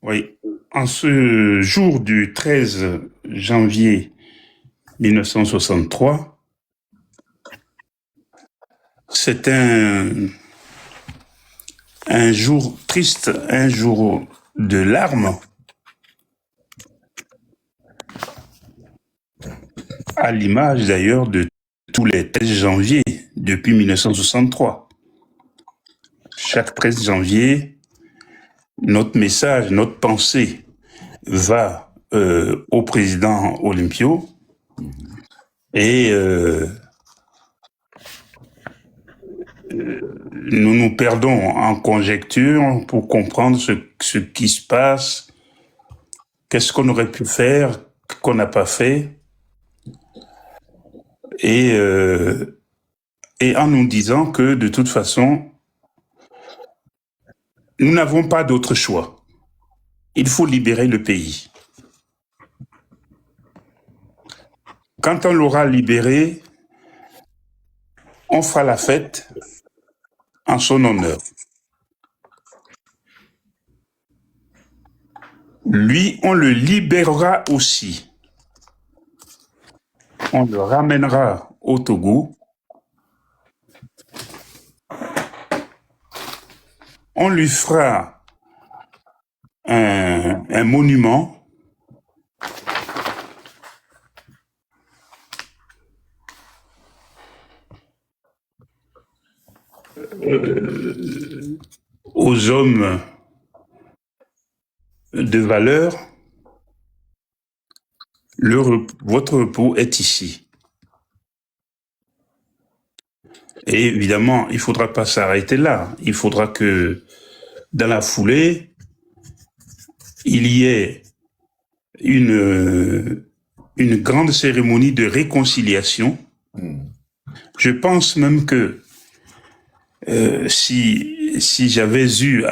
Oui. En ce jour du 13 janvier 1963, c'est un jour triste, un jour de larmes, à l'image d'ailleurs de tous les 13 janvier depuis 1963. Chaque 13 janvier, notre message, notre pensée va au président Olympio et nous nous perdons en conjecture pour comprendre ce qui se passe, qu'est-ce qu'on aurait pu faire, qu'on n'a pas fait, et en nous disant que de toute façon, nous n'avons pas d'autre choix. Il faut libérer le pays. Quand on l'aura libéré, on fera la fête en son honneur. Lui, on le libérera aussi. On le ramènera au Togo. On lui fera un monument. Aux hommes de valeur, votre repos est ici. Et évidemment, il ne faudra pas s'arrêter là. Il faudra que, dans la foulée, il y ait une grande cérémonie de réconciliation. Je pense même que si j'avais eu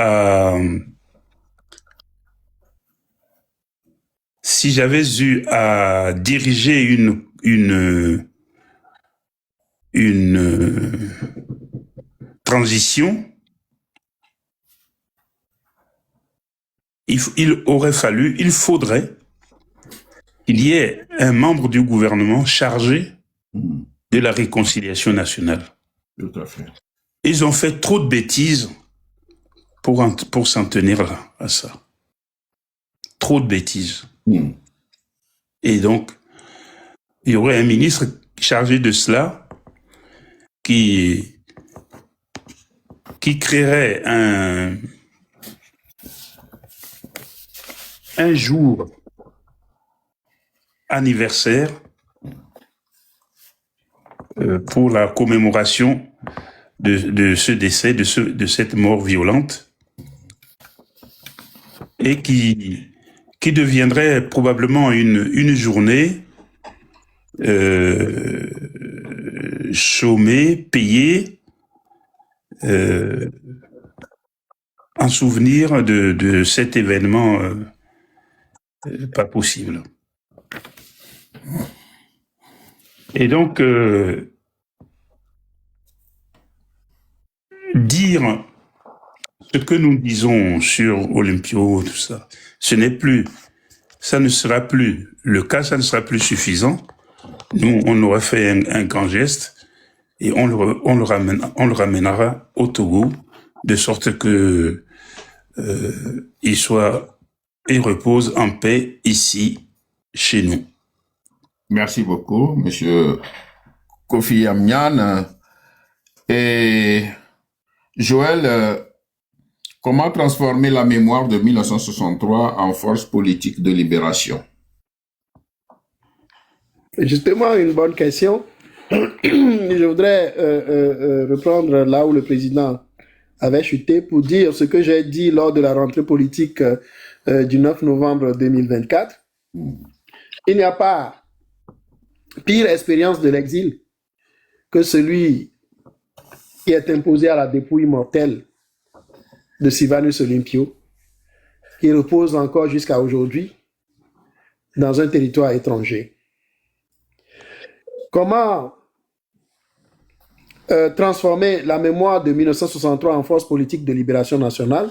à diriger une transition, il faudrait qu'il y ait un membre du gouvernement chargé de la réconciliation nationale. Tout à fait. Ils ont fait trop de bêtises pour s'en tenir à ça. Trop de bêtises. Et donc, il y aurait un ministre chargé de cela qui créerait un jour anniversaire pour la commémoration de ce décès, de cette mort violente, et qui deviendrait probablement une journée chômée, payée, en souvenir de cet événement pas possible. Et donc, dire ce que nous disons sur Olympio, tout ça, ça ne sera plus le cas, ça ne sera plus suffisant. Nous, on aurait fait un grand geste et on le ramènera au Togo, de sorte que il repose en paix ici, chez nous. Merci beaucoup, Monsieur Kofi Amyan. Et Joël, comment transformer la mémoire de 1963 en force politique de libération? Justement, une bonne question. Je voudrais reprendre là où le président avait chuté pour dire ce que j'ai dit lors de la rentrée politique du 9 novembre 2024. Il n'y a pas pire expérience de l'exil que celui qui est imposé à la dépouille mortelle de Sylvanus Olympio, qui repose encore jusqu'à aujourd'hui dans un territoire étranger. Comment transformer la mémoire de 1963 en force politique de libération nationale?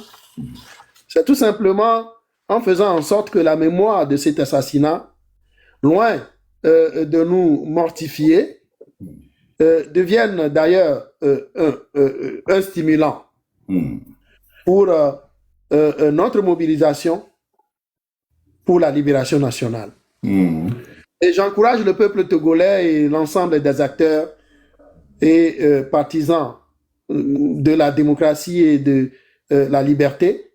C'est tout simplement en faisant en sorte que la mémoire de cet assassinat, loin de nous mortifier, devienne d'ailleurs un stimulant pour notre mobilisation pour la libération nationale. Et j'encourage le peuple togolais et l'ensemble des acteurs et partisans de la démocratie et de la liberté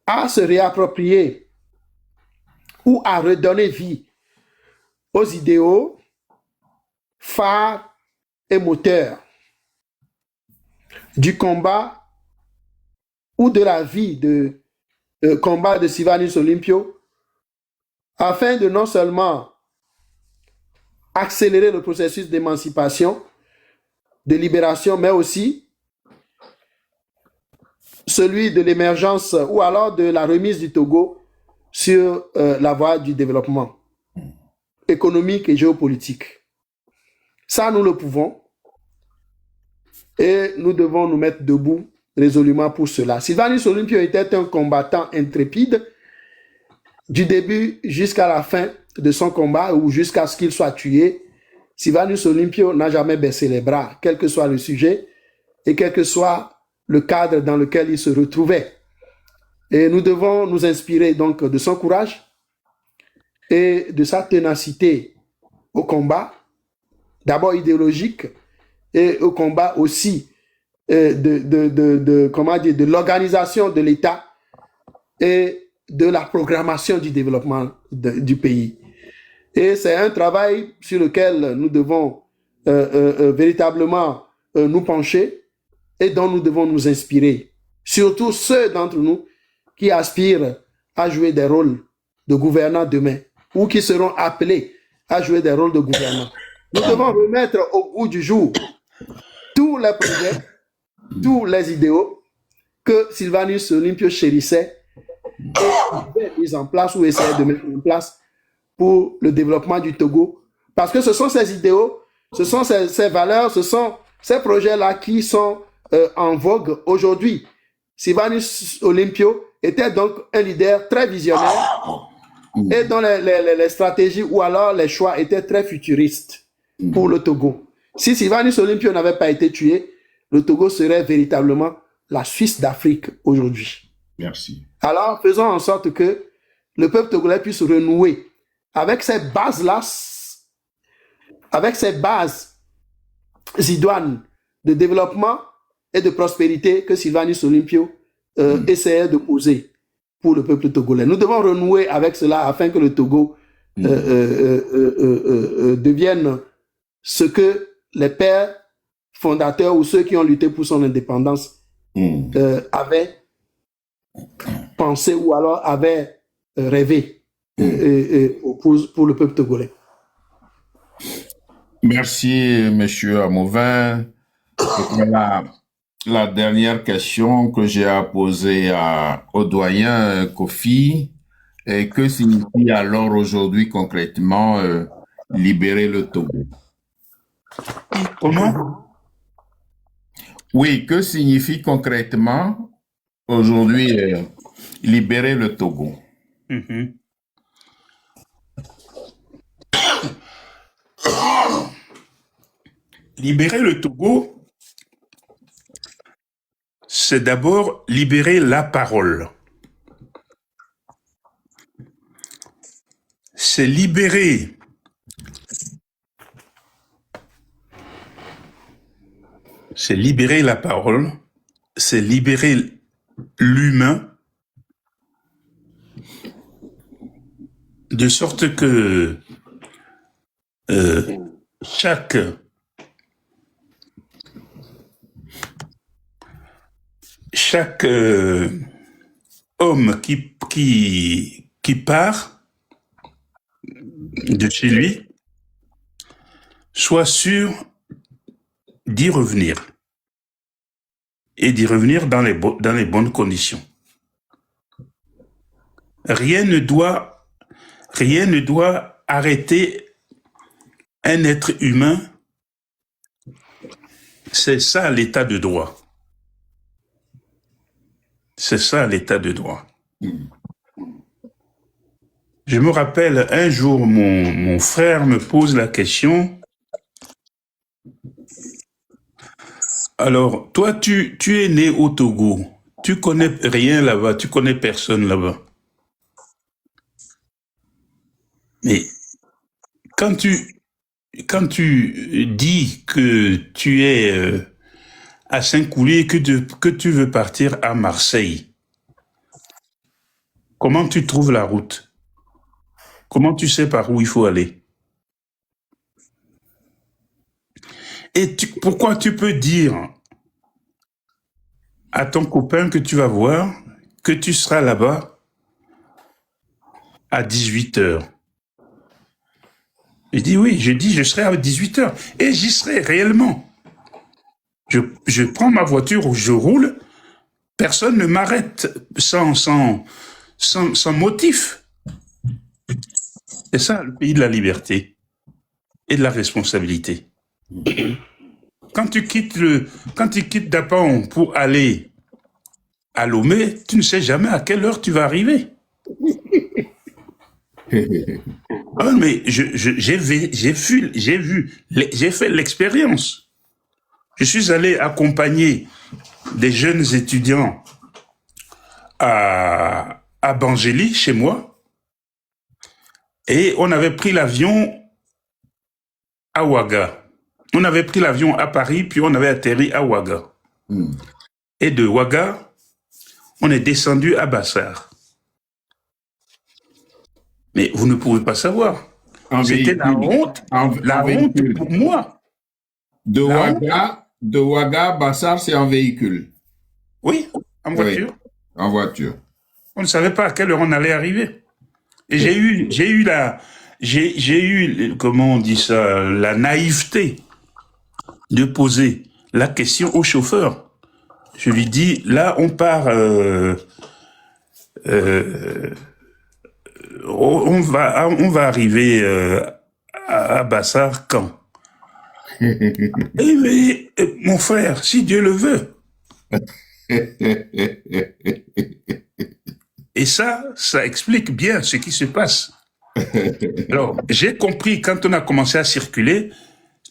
à se réapproprier ou à redonner vie aux idéaux phares et moteurs du combat ou de la vie de combat de Sylvanus Olympio, afin de non seulement accélérer le processus d'émancipation, de libération, mais aussi celui de l'émergence ou alors de la remise du Togo sur la voie du développement économique et géopolitique. Ça, nous le pouvons et nous devons nous mettre debout résolument pour cela. Sylvanus Olympio était un combattant intrépide du début jusqu'à la fin de son combat ou jusqu'à ce qu'il soit tué. Sylvanus Olympio n'a jamais baissé les bras, quel que soit le sujet et quel que soit le cadre dans lequel il se retrouvait. Et nous devons nous inspirer donc de son courage et de sa ténacité au combat, d'abord idéologique, et au combat aussi de l'organisation de l'État et de la programmation du développement du pays. Et c'est un travail sur lequel nous devons véritablement nous pencher et dont nous devons nous inspirer. Surtout ceux d'entre nous qui aspirent à jouer des rôles de gouvernants demain ou qui seront appelés à jouer des rôles de gouvernants. Nous devons remettre au goût du jour tous les projets, tous les idéaux que Sylvanus Olympio chérissait et avait mis en place ou essayait de mettre en place pour le développement du Togo. Parce que ce sont ces idéaux, ce sont ces valeurs, ce sont ces projets-là qui sont en vogue aujourd'hui. Sylvanus Olympio était donc un leader très visionnaire et dont les stratégies ou alors les choix étaient très futuristes pour le Togo. Si Sylvanus Olympio n'avait pas été tué, le Togo serait véritablement la Suisse d'Afrique aujourd'hui. Merci. Alors, faisons en sorte que le peuple togolais puisse renouer avec ces bases-là, avec ces bases idoines de développement et de prospérité que Sylvanus Olympio essayait de poser pour le peuple togolais. Nous devons renouer avec cela afin que le Togo devienne ce que les pères fondateurs ou ceux qui ont lutté pour son indépendance avaient pensé ou alors avaient rêvé pour le peuple togolais. Merci, Monsieur Amouvin. La dernière question que j'ai à poser au doyen Kofi, est que signifie alors aujourd'hui concrètement libérer le Togo? Comment? Oui, que signifie concrètement aujourd'hui libérer le Togo? Libérer le Togo, c'est d'abord libérer la parole. C'est libérer la parole, c'est libérer l'humain, de sorte que chaque homme qui part de chez lui soit sûr d'y revenir et d'y revenir dans les bonnes conditions. Rien ne doit arrêter un être humain. C'est ça l'état de droit. C'est ça l'état de droit. Je me rappelle, un jour, mon frère me pose la question. Alors, toi, tu es né au Togo. Tu connais rien là-bas, tu connais personne là-bas. Mais quand tu dis que tu es à Saint-Coulier et que tu veux partir à Marseille, comment tu trouves la route? Comment tu sais par où il faut aller? Et pourquoi tu peux dire à ton copain que tu vas voir que tu seras là-bas à 18 heures? Je dis oui, je serai à 18 heures. Et j'y serai réellement. Je prends ma voiture, je roule, personne ne m'arrête sans motif. C'est ça, le pays de la liberté et de la responsabilité. Quand tu quittes Dapan pour aller à Lomé, tu ne sais jamais à quelle heure tu vas arriver. Ah, mais j'ai fait l'expérience. Je suis allé accompagner des jeunes étudiants à Bangély, chez moi, et on avait pris l'avion à Ouaga. On avait pris l'avion à Paris, puis on avait atterri à Ouaga. Et de Ouaga, on est descendu à Bassar. Mais vous ne pouvez pas savoir. C'était la honte pour moi. De Ouaga, Bassar, c'est en véhicule. Oui, en voiture. Oui, en voiture. On ne savait pas à quelle heure on allait arriver. Et j'ai eu, comment on dit ça, la naïveté de poser la question au chauffeur. Je lui dis, là, on part, on va arriver à Bassar quand? Mais, mon frère, si Dieu le veut. Et ça explique bien ce qui se passe. Alors, j'ai compris quand on a commencé à circuler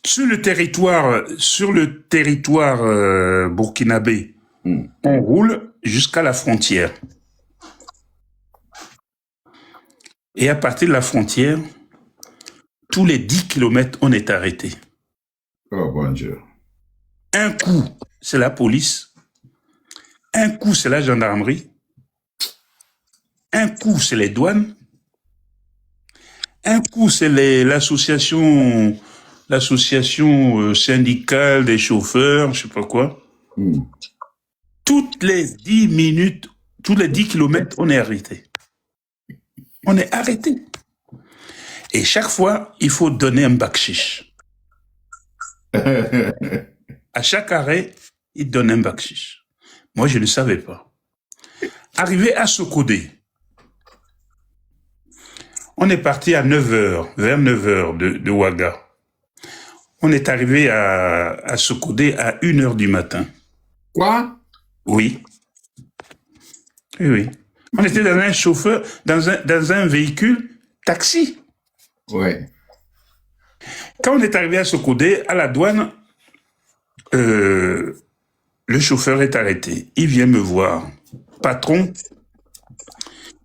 sur le territoire burkinabé, on roule jusqu'à la frontière. Et à partir de la frontière, tous les 10 kilomètres, on est arrêté. Oh, bon Dieu. Un coup, c'est la police. Un coup, c'est la gendarmerie. Un coup, c'est les douanes. Un coup, c'est l'association syndicale des chauffeurs, je sais pas quoi. Toutes les 10 minutes, tous les 10 kilomètres, on est arrêté. On est arrêté. Et chaque fois, il faut donner un bakshish. À chaque arrêt, il donne un bakshish. Moi, je ne savais pas. Arrivé à Sokodé, on est parti à 9h, vers 9h de Ouaga. On est arrivé à Sokodé à 1h du matin. Quoi? Oui. Oui. On était dans un chauffeur, dans un véhicule taxi. Ouais. Quand on est arrivé à Sokodé, à la douane, le chauffeur est arrêté. Il vient me voir. Patron,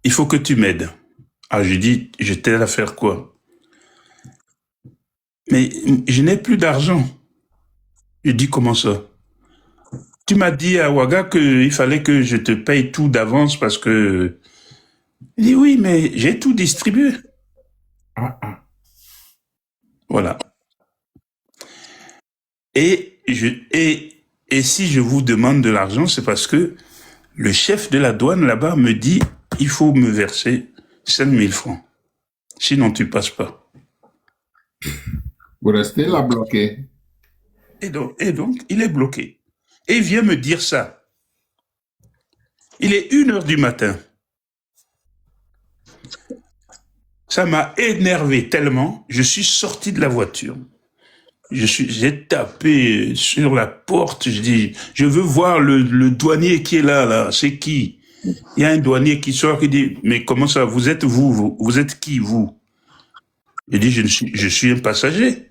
il faut que tu m'aides. Ah, je dis, je t'aide à faire quoi? Mais je n'ai plus d'argent. Je dis, comment ça? Tu m'as dit à Ouaga qu'il fallait que je te paye tout d'avance parce que... Il dit, oui, mais j'ai tout distribué. Voilà. Et si je vous demande de l'argent, c'est parce que le chef de la douane là-bas me dit, il faut me verser 5 000 francs. Sinon, tu passes pas. Vous restez là bloqué. Et donc, il est bloqué. Et il vient me dire ça. Il est 1h du matin. Ça m'a énervé tellement, je suis sorti de la voiture. J'ai tapé sur la porte, je dis, je veux voir le douanier qui est là, c'est qui? Il y a un douanier qui sort, qui dit, mais comment ça, vous êtes vous êtes qui, vous? Il dit, je suis un passager.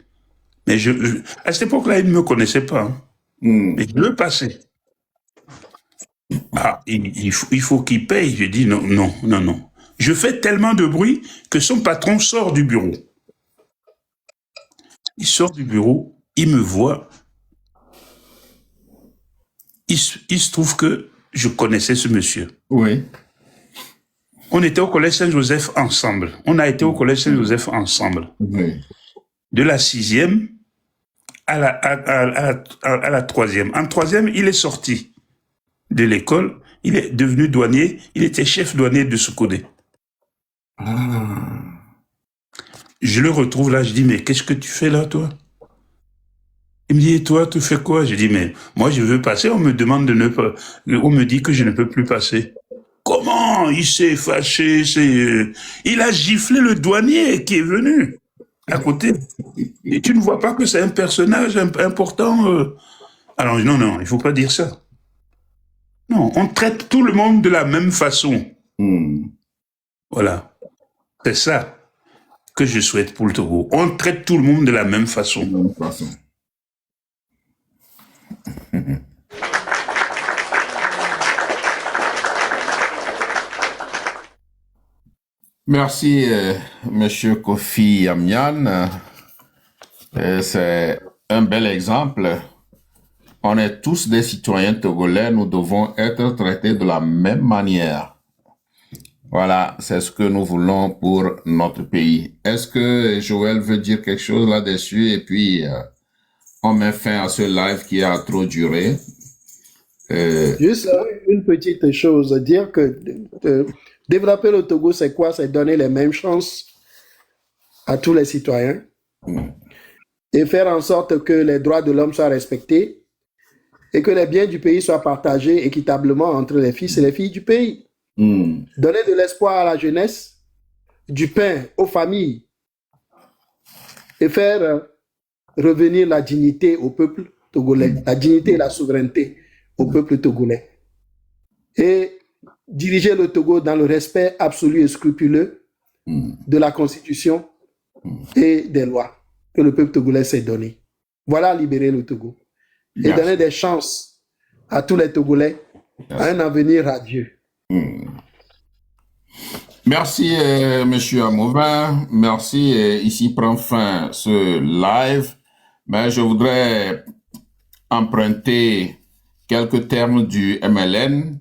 Mais à cette époque-là, il ne me connaissait pas. Hein. Mais je veux passer. Ah, il faut qu'il paye. Je dis, non. Je fais tellement de bruit que son patron sort du bureau. Il sort du bureau, il me voit. Il se trouve que je connaissais ce monsieur. Oui. On était au collège Saint-Joseph ensemble. On a été au collège Saint-Joseph ensemble. Oui. De la 6e à la 3e. En 3e, il est sorti de l'école. Il est devenu douanier. Il était chef douanier de Soukodé. Je le retrouve là. Je dis, mais qu'est-ce que tu fais là, toi? Il me dit, et toi, tu fais quoi? Je dis, mais moi, je veux passer. On me demande de ne pas... On me dit que je ne peux plus passer. Comment? Il s'est fâché. Il a giflé le douanier qui est venu à côté. Et tu ne vois pas que c'est un personnage important? Alors, non, il ne faut pas dire ça. Non, on traite tout le monde de la même façon. Voilà. C'est ça que je souhaite pour le Togo. On traite tout le monde de la même façon. Merci, Monsieur Kofi Amian. C'est un bel exemple. On est tous des citoyens togolais, nous devons être traités de la même manière. Voilà, c'est ce que nous voulons pour notre pays. Est-ce que Joël veut dire quelque chose là-dessus? Et puis, on met fin à ce live qui a trop duré. Juste une petite chose, dire que développer le Togo, c'est quoi? C'est donner les mêmes chances à tous les citoyens et faire en sorte que les droits de l'homme soient respectés et que les biens du pays soient partagés équitablement entre les fils et les filles du pays. Donner de l'espoir à la jeunesse, du pain aux familles et faire revenir la dignité au peuple togolais, la dignité et la souveraineté au peuple togolais. Et diriger le Togo dans le respect absolu et scrupuleux de la Constitution et des lois que le peuple togolais s'est donné. Voilà libérer le Togo. Et donner des chances à tous les Togolais à un avenir radieux. Merci, Monsieur Amouvin. Merci. Ici prend fin ce live. Mais je voudrais emprunter quelques termes du MLN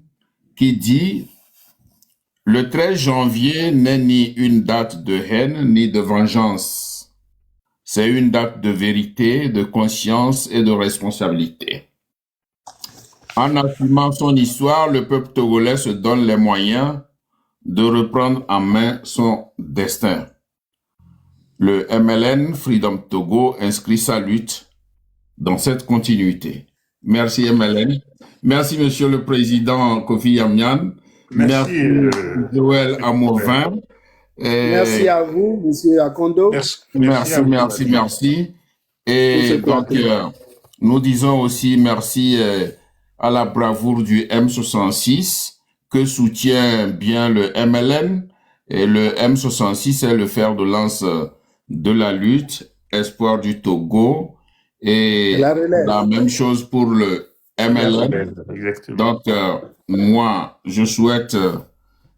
qui dit « Le 13 janvier n'est ni une date de haine ni de vengeance. C'est une date de vérité, de conscience et de responsabilité. » En assumant son histoire, le peuple togolais se donne les moyens de reprendre en main son destin. Le MLN Freedom Togo inscrit sa lutte dans cette continuité. Merci MLN. Merci Monsieur le Président Kofi Amian. Merci Joël Amouvin. Merci à vous, Monsieur Akondo. Merci. Et donc, nous disons aussi merci à la bravoure du M66 que soutient bien le MLN. Et le M66 est le fer de lance de la lutte, espoir du Togo. Et la même chose pour le MLN. Donc, moi, je souhaite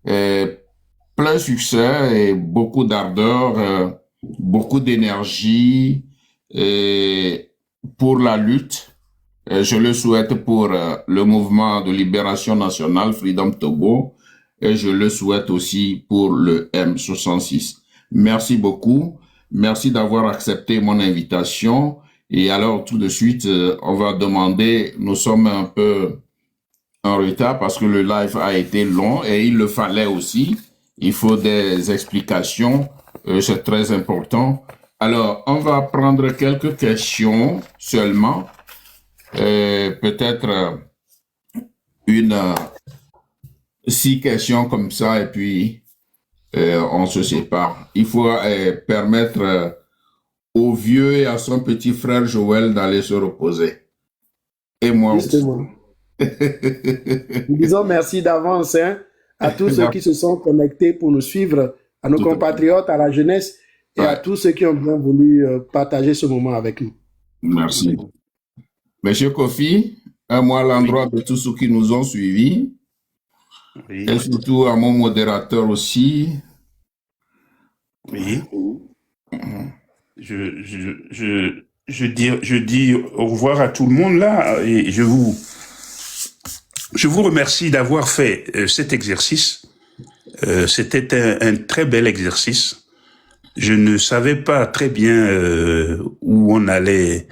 plein succès et beaucoup d'ardeur, beaucoup d'énergie pour la lutte. Je le souhaite pour le mouvement de libération nationale Freedom Togo et je le souhaite aussi pour le M66. Merci beaucoup. Merci d'avoir accepté mon invitation. Et alors, tout de suite, on va demander, nous sommes un peu en retard parce que le live a été long et il le fallait aussi. Il faut des explications, c'est très important. Alors, on va prendre quelques questions seulement. Peut-être 6 questions comme ça et puis on se sépare. Il faut permettre au vieux et à son petit frère Joël d'aller se reposer. Et moi aussi. Nous disons merci d'avance à tous ceux qui se sont connectés pour nous suivre, à nos compatriotes, à la jeunesse et à tous ceux qui ont bien voulu partager ce moment avec nous. Merci. Monsieur Kofi, un mot à l'endroit de tous ceux qui nous ont suivis, et surtout à mon modérateur aussi. Oui. Je dis au revoir à tout le monde là et je vous remercie d'avoir fait cet exercice. C'était un très bel exercice. Je ne savais pas très bien où on allait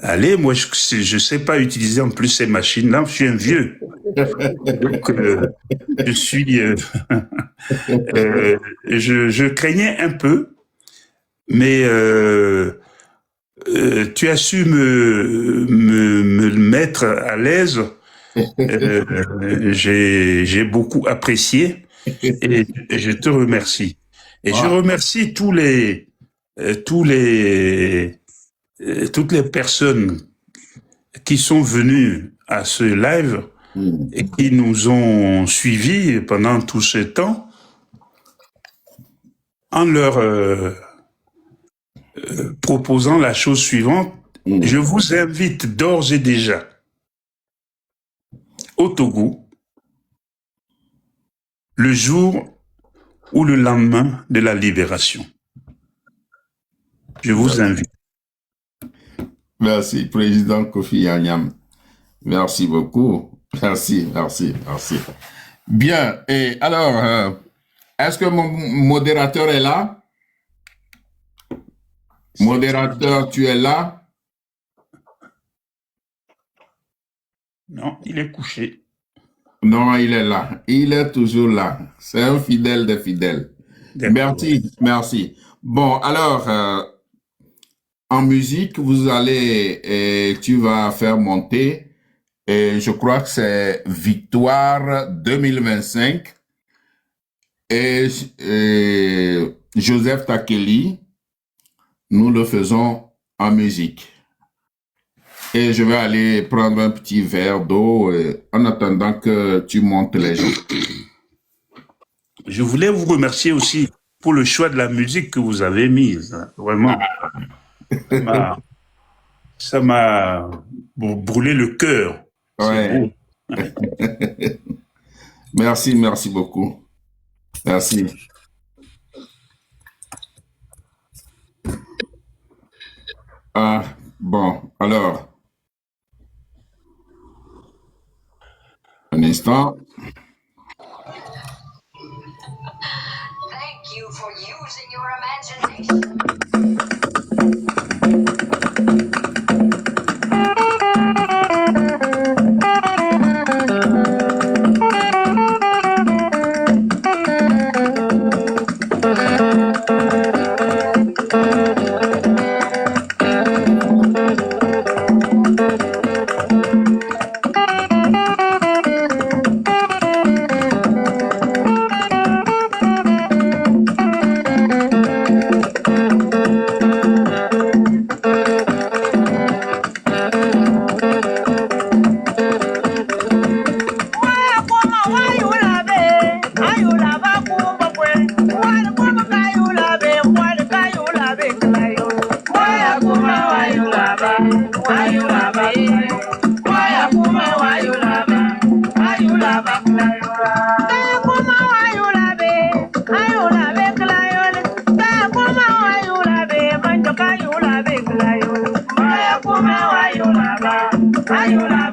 aller. Moi, je sais pas utiliser en plus ces machines-là. Je suis un vieux. Donc, je suis... je craignais un peu, mais tu as su me mettre à l'aise. J'ai beaucoup apprécié et je te remercie. Et je remercie toutes les personnes qui sont venues à ce live et qui nous ont suivis pendant tout ce temps en leur proposant la chose suivante. Je vous invite d'ores et déjà au Togo le jour ou le lendemain de la libération. Je vous invite. Merci, Président Kofi Anyam. Merci beaucoup. Merci. Bien. Et alors, est-ce que mon modérateur est là? Modérateur, tu es là? Non, il est couché. Non, il est là. Il est toujours là. C'est un fidèle des fidèles. Merci. Bon, alors, en musique, tu vas faire monter, et je crois que c'est Victoire 2025, et Joseph Takeli, nous le faisons en musique. Et je vais aller prendre un petit verre d'eau en attendant que tu montes les gens. Je voulais vous remercier aussi pour le choix de la musique que vous avez mise. Vraiment. Ça m'a brûlé le cœur. Ouais. Merci beaucoup. Merci. Bon, alors, un instant. Thank you for using your imagination. Ayula.